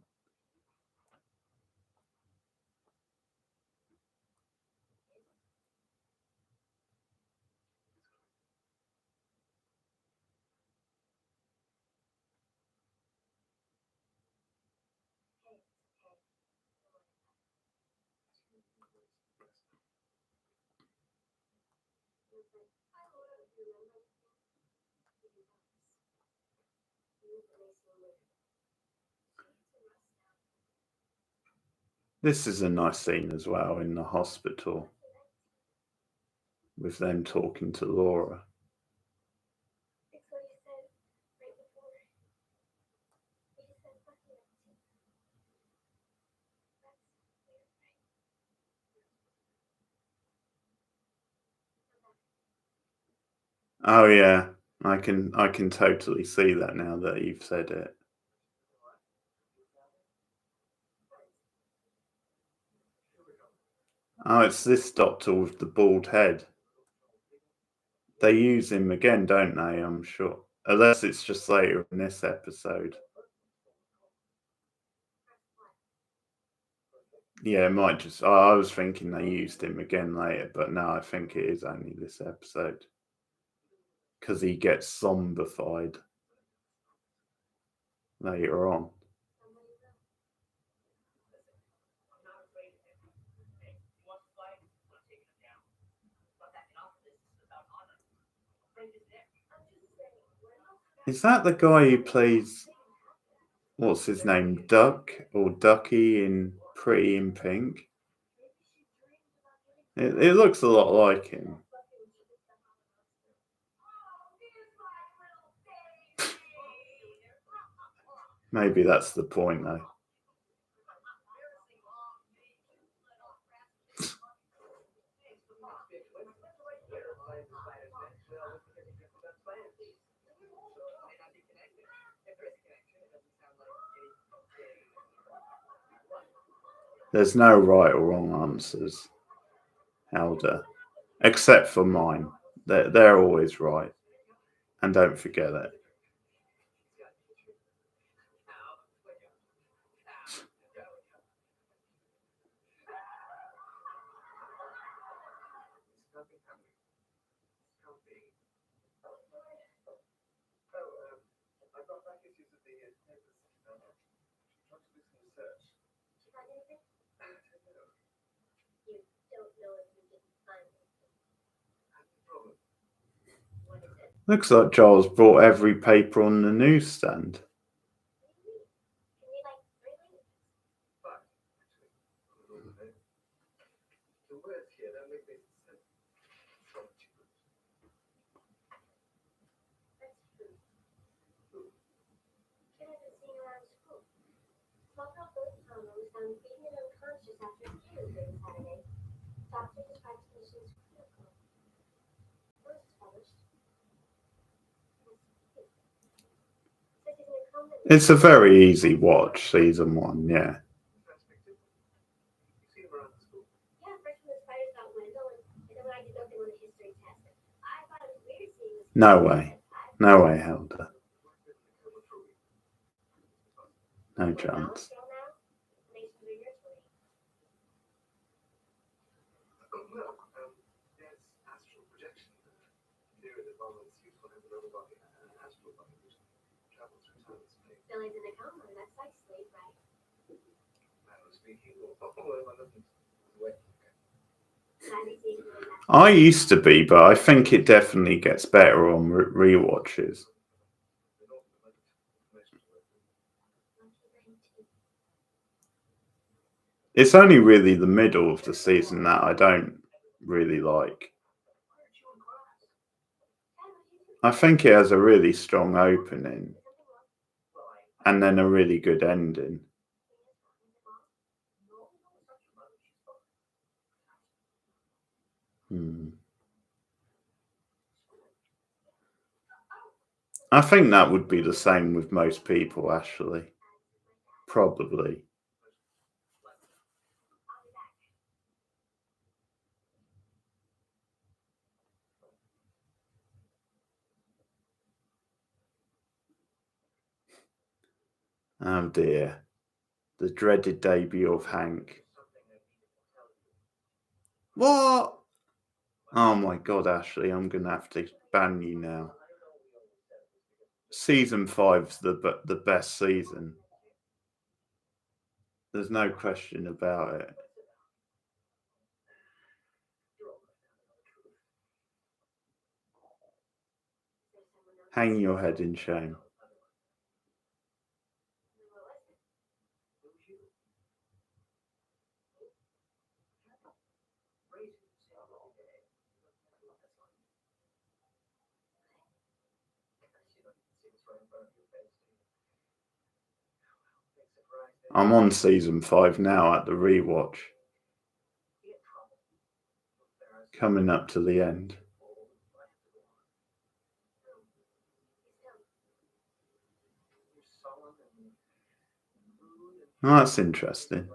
This is a nice scene as well in the hospital with them talking to Laura. It's what he said right before. He just said Buffy up to. That's weird, right? Oh yeah, I can totally see that now that you've said it. Oh, it's this doctor with the bald head. They use him again, don't they? I'm sure. Unless it's just later in this episode. Yeah, it might just. Oh, I was thinking they used him again later, but no, I think it is only this episode. Because he gets zombified later on. Is that the guy who plays, what's his name, Duck or Ducky in Pretty in Pink? It looks a lot like him. Maybe that's the point, though. There's no right or wrong answers, Helder, except for mine. They're always right, and don't forget it. Nothing happening. Can't be. Oh, I've got back issues of the papers. Trying to do some research. Did you find anything? I don't know. You don't know if you didn't find anything. That's the problem. What is it? Looks like Giles brought every paper on the newsstand. What do you mean? Can we like really? But, actually, the words here don't make any sense. Solitude. That's true. Kid hasn't seen around school. Small girl Billy Palmer was found beaten and unconscious after a funeral during Saturday. Doctor described conditions critical. First published. Says he's in a coma. It's a very easy watch, season 1, yeah. Perspective. You see them around the school. Yeah, first when the spiders got Wendell, and then when I did nothing on a history test. I thought it was weird seeing this. No way. No way, Helder. No chance. Well, there's astral projection. Theory that violence useful in the lower body and astral body which travels through time and space. Billy's in a coma, that's like sleep, right? Matter of speaking, or am I looking away? Glad he's seeing Billy back. I used to be, but I think it definitely gets better on rewatches. The north of information to work with. Lucky for him too. It's only really the middle of the season that I don't really like. I think it has a really strong opening and then a really good ending. I think that would be the same with most people, Ashley. Probably. Oh dear. The dreaded debut of Hank. What? Oh my god, Ashley, I'm gonna have to ban you now. Season 5's the best season. There's no question about it. Hang your head in shame. I'm on season 5 now at the rewatch. Coming up to the end. Oh, that's interesting.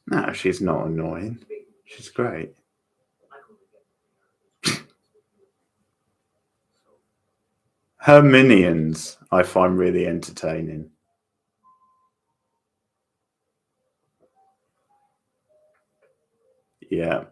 No, she's not annoying. She's great. Her minions I find really entertaining. Yeah.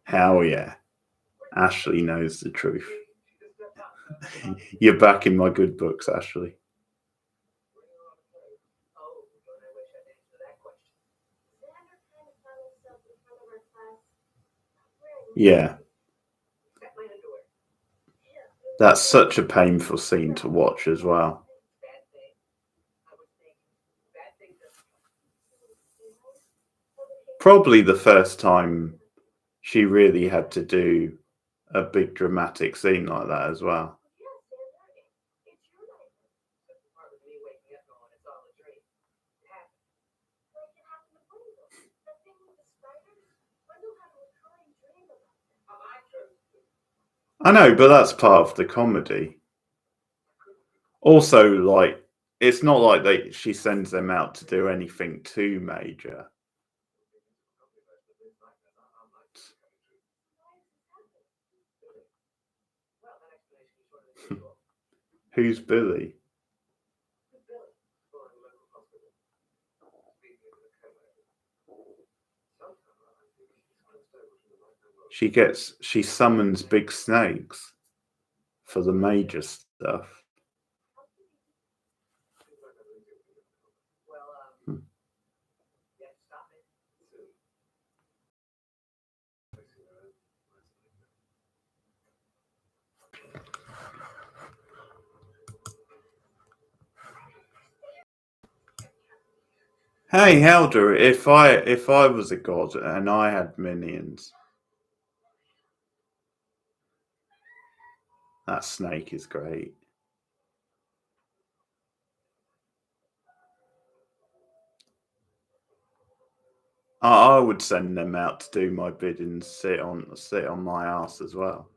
Hell yeah. Ashley knows the truth. You're back in my good books, Ashley. Yeah. That's such a painful scene to watch as well. Probably the first time she really had to do a big dramatic scene like that as well. I know, but that's part of the comedy. Also, like, it's not like she sends them out to do anything too major. Who's Billy? She summons big snakes for the major stuff. Hey, Helder, if I was a god and I had minions, that snake is great. I would send them out to do my bidding and sit on my ass as well.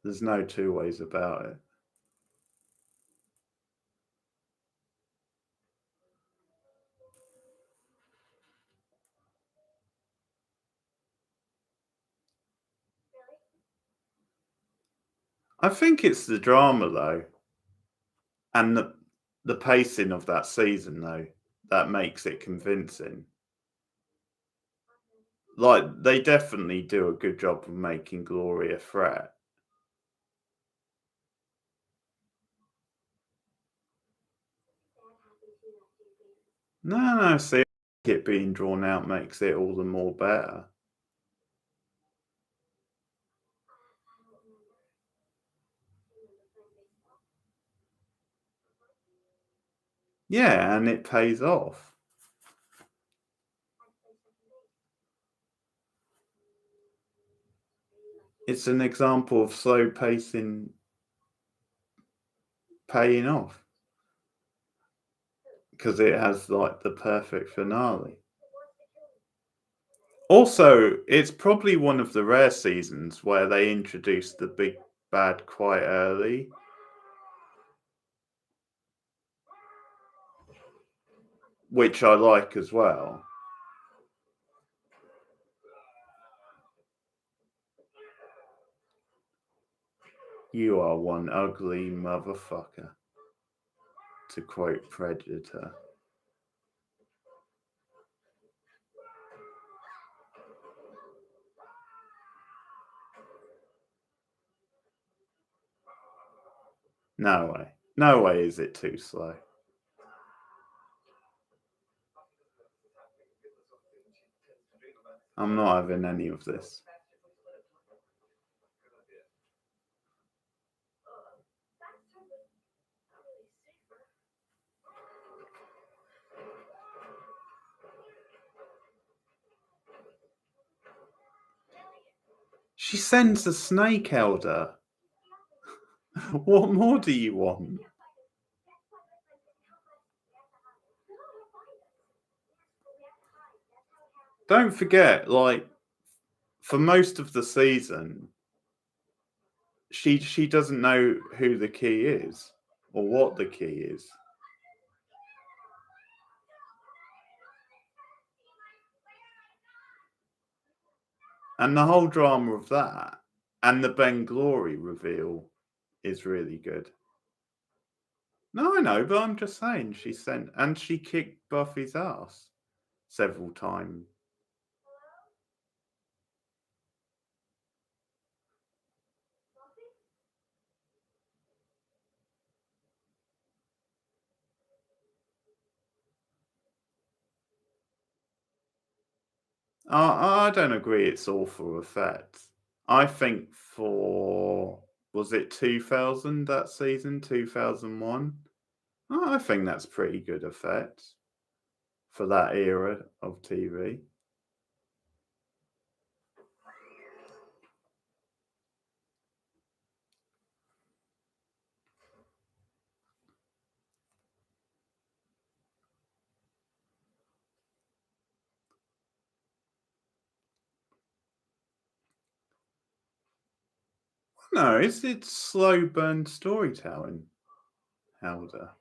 There's no two ways about it. I think it's the drama though, and the pacing of that season though, that makes it convincing. Like, they definitely do a good job of making Glory a threat. No, see, it being drawn out makes it all the more better. Yeah, and it pays off. It's an example of slow pacing paying off because it has like the perfect finale. Also, it's probably one of the rare seasons where they introduced the big bad quite early. Which I like as well. You are one ugly motherfucker, to quote Predator. No way. No way is it too slow. I'm not having any of this. She sends a snake elder. What more do you want? Don't forget, like, for most of the season, she doesn't know who the key is or what the key is. And the whole drama of that and the Ben Glory reveal is really good. No, I know, but I'm just saying she kicked Buffy's ass several times. I don't agree it's all for effect. I think was it 2000 that season, 2001? I think that's pretty good effect for that era of TV. No, it's slow burn storytelling, Helder.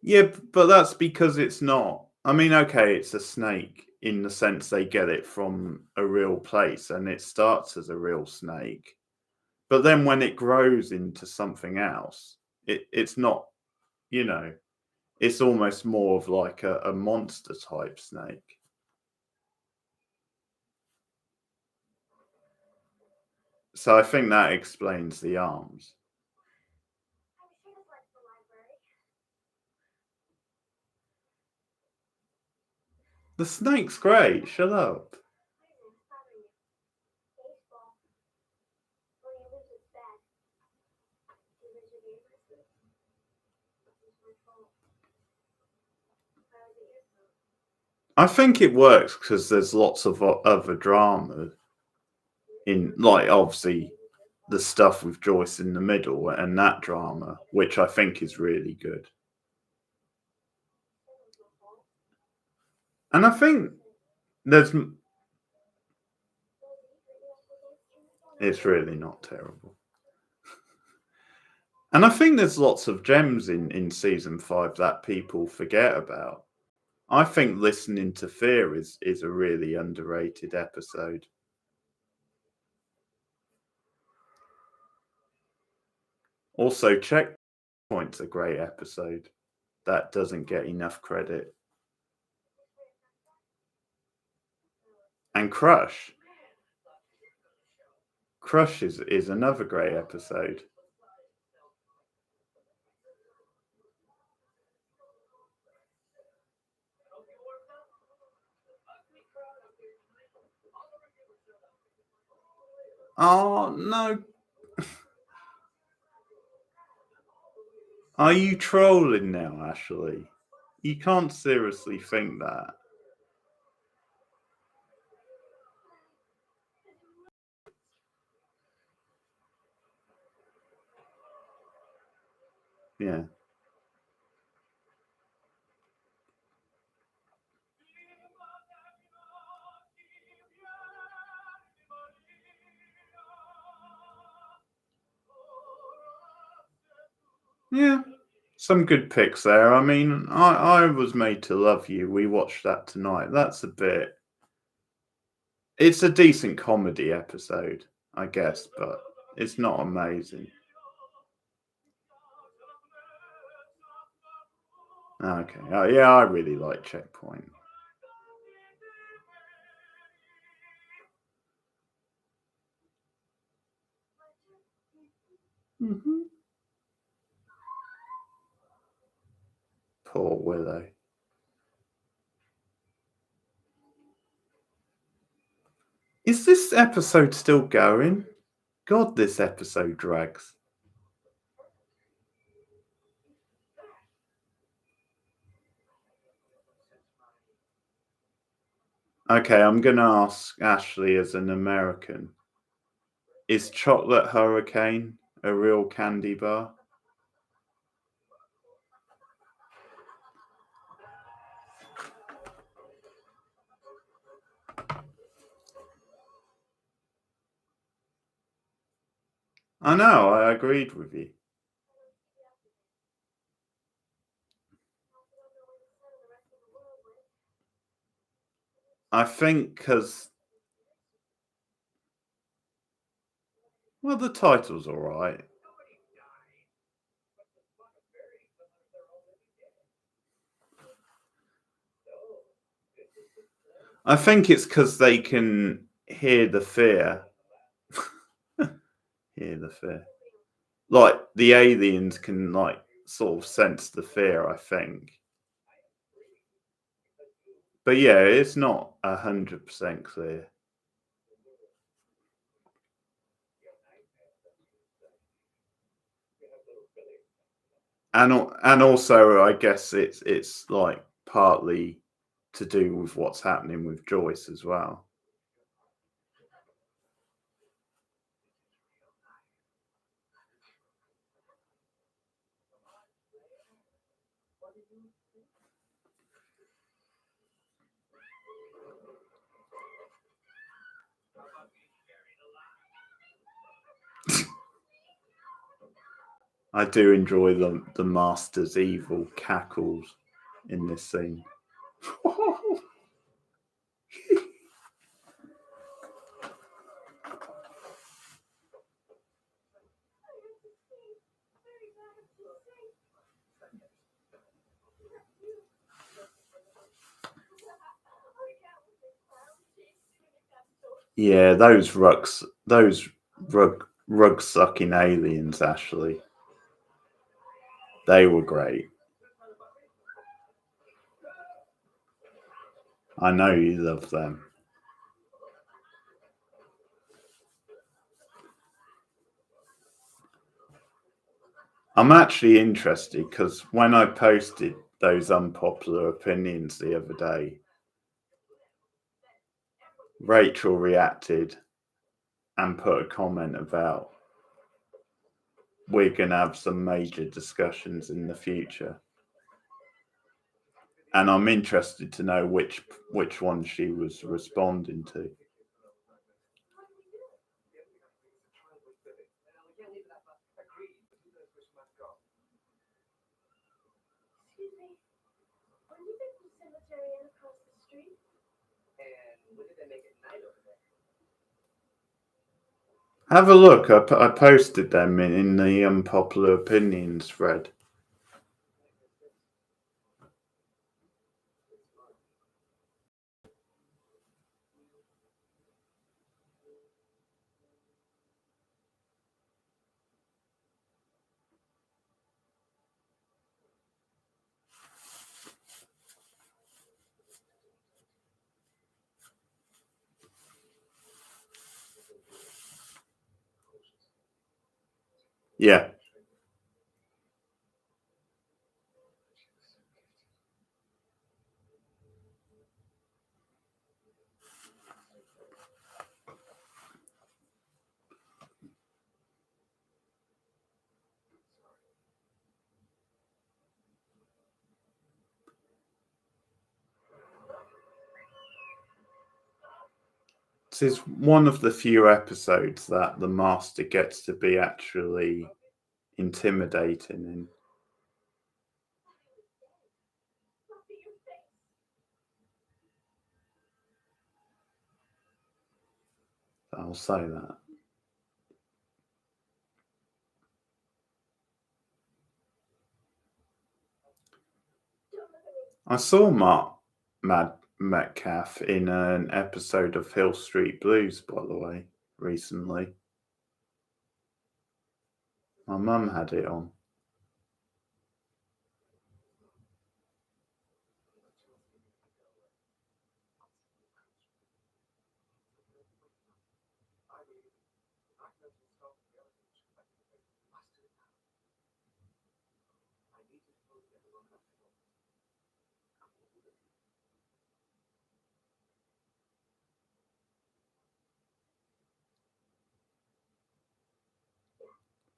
Yeah, but that's because it's not. I mean, okay, it's a snake in the sense they get it from a real place and it starts as a real snake. But then when it grows into something else, it's not, it's almost more of like a monster type snake. So I think that explains the arms. The snake's great. Shut up. I think it works because there's lots of other drama in, like, obviously the stuff with Joyce in the middle and that drama, which I think is really good. And I think it's really not terrible. And I think there's lots of gems in season 5 that people forget about. I think Listening to Fear is a really underrated episode. Also, Checkpoint's a great episode that doesn't get enough credit. And Crush. Crush is another great episode. Oh no. Are you trolling now, Ashley? You can't seriously think that. Yeah. Yeah. Some good picks there. I mean, I was made to love you. We watched that tonight. That's a bit. It's a decent comedy episode, I guess, but it's not amazing. Okay. Oh, yeah, I really like Checkpoint. Mm-hmm. Poor Willow. Is this episode still going? God, this episode drags. Okay, I'm going to ask Ashley as an American. Is Chocolate Hurricane a real candy bar? I know, I agreed with you. I think because, well, the title's all right. I think it's because they can hear the fear. Hear the fear. Like, the aliens can, like, sort of sense the fear, I think. But yeah, it's not 100% clear. And also, I guess it's like partly to do with what's happening with Joyce as well. I do enjoy the Master's evil cackles in this scene. Yeah, those rug sucking aliens, Ashley. They were great. I know you love them. I'm actually interested because when I posted those unpopular opinions the other day, Rachel reacted and put a comment about we're going to have some major discussions in the future. And I'm interested to know which one she was responding to. Excuse me. When did they put cemetery in across the street? And when did they make it night over there? Have a look. I posted them in the unpopular opinions thread. Yeah. This is one of the few episodes that the Master gets to be actually intimidating in. I'll say that. I saw Mad Metcalf in an episode of Hill Street Blues, by the way, recently. My mum had it on.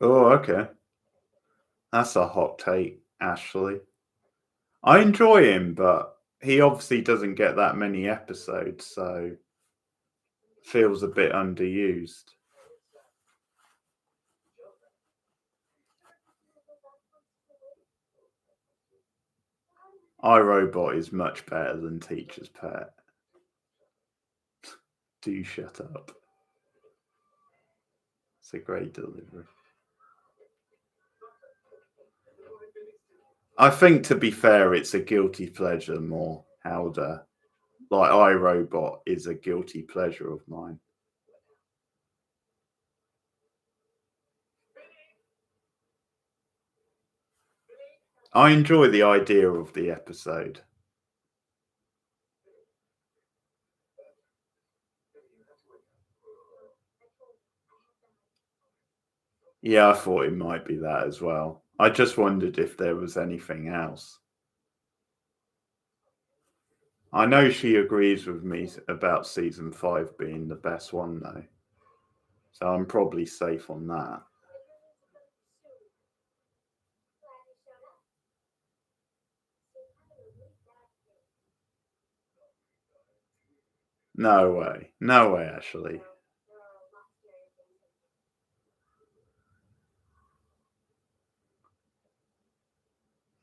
Oh, okay. That's a hot take, Ashley. I enjoy him, but he obviously doesn't get that many episodes, so feels a bit underused. iRobot is much better than Teacher's Pet. Do shut up. It's a great delivery. I think, to be fair, it's a guilty pleasure more, Howder. Like, iRobot is a guilty pleasure of mine. I enjoy the idea of the episode. Yeah, I thought it might be that as well. I just wondered if there was anything else. I know she agrees with me about season 5 being the best one, though. So I'm probably safe on that. No way. No way, Ashley.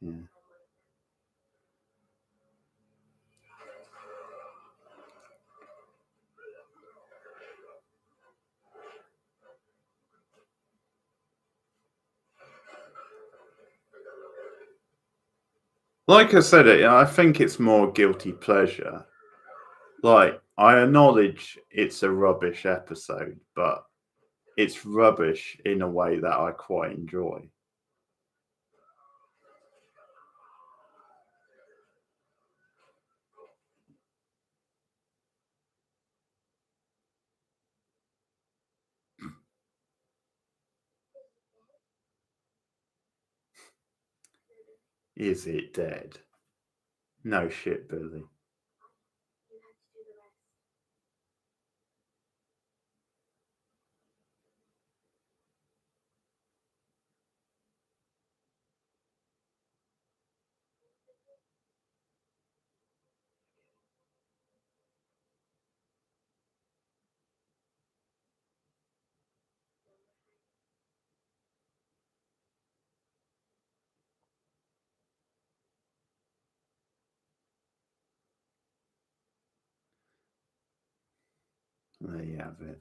Yeah. Like I said, I think it's more guilty pleasure. Like, I acknowledge it's a rubbish episode, but it's rubbish in a way that I quite enjoy. Is it dead? No shit, Billy. There you have it.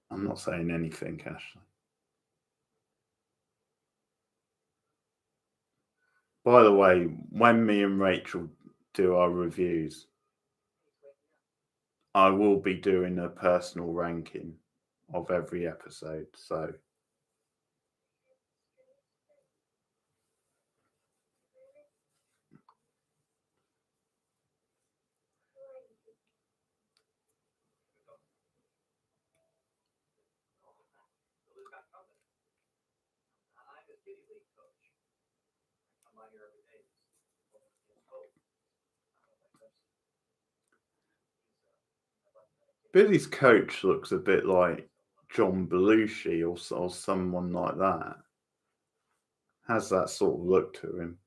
I'm not saying anything, Ashley. By the way, when me and Rachel do our reviews, I will be doing a personal ranking of every episode. So kitty league coach. I'm out here every day. Billy's coach looks a bit like John Belushi or someone like that. Has that sort of look to him.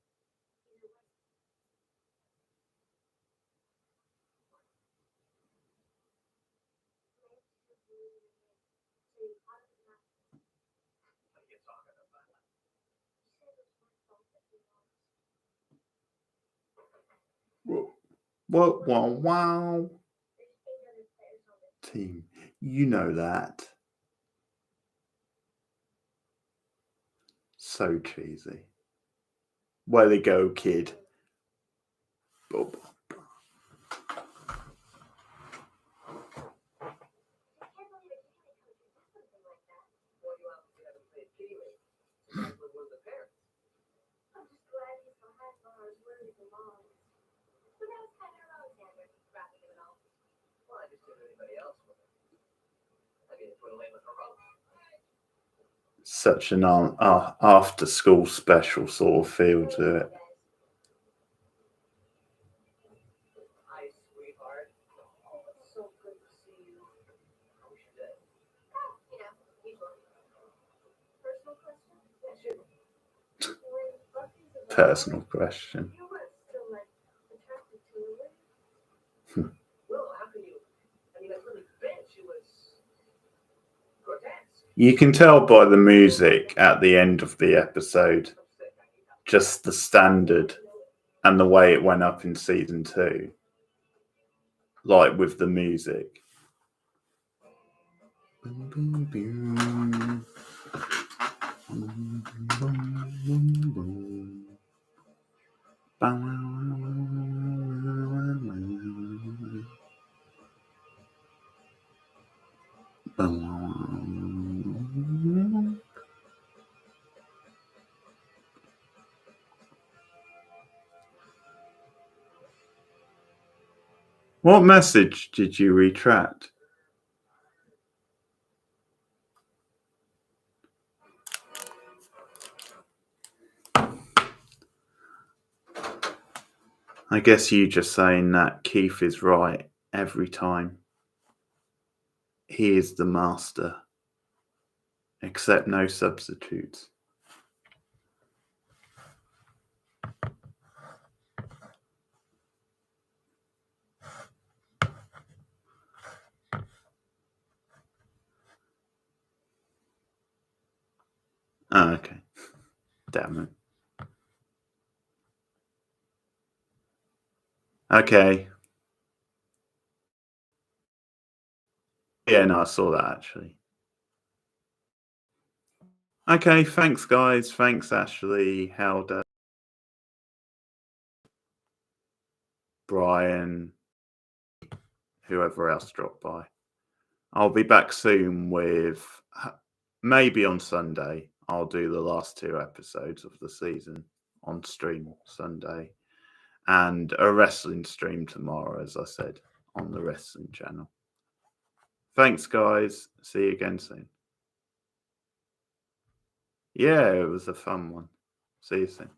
Wow. Team, you know that. So cheesy. Way to go, kid. Bob. I'm just glad he's so high bars where he belongs. But that was kind of Alexander wrapping him all. Well, I just did anybody else with it. I mean, put away with her own. Such an after school special sort of feel to it. Hi, sweetheart. Oh, it's so good to see you. How was your day? You know, usually. Personal question? Yeah, sure. When Buffy's around, Personal question. you were still like attracted to her. Well, how can you? I mean, I really bet she was grotesque. You can tell by the music at the end of the episode, I'm sick. I need help. just the standard and the way it went up in season 2. Like with the music. What message did you retract? I guess you just saying that Keith is right every time. He is the master. Except no substitutes. Oh, okay. Damn it. Okay. Yeah, no, I saw that actually. Okay, thanks guys. Thanks Ashley, Helder, Brian, whoever else dropped by. I'll be back soon with, maybe on Sunday, I'll do the last 2 episodes of the season on stream Sunday. And a wrestling stream tomorrow, as I said, on the wrestling channel. Thanks, guys. See you again soon. Yeah, it was a fun one. See you soon.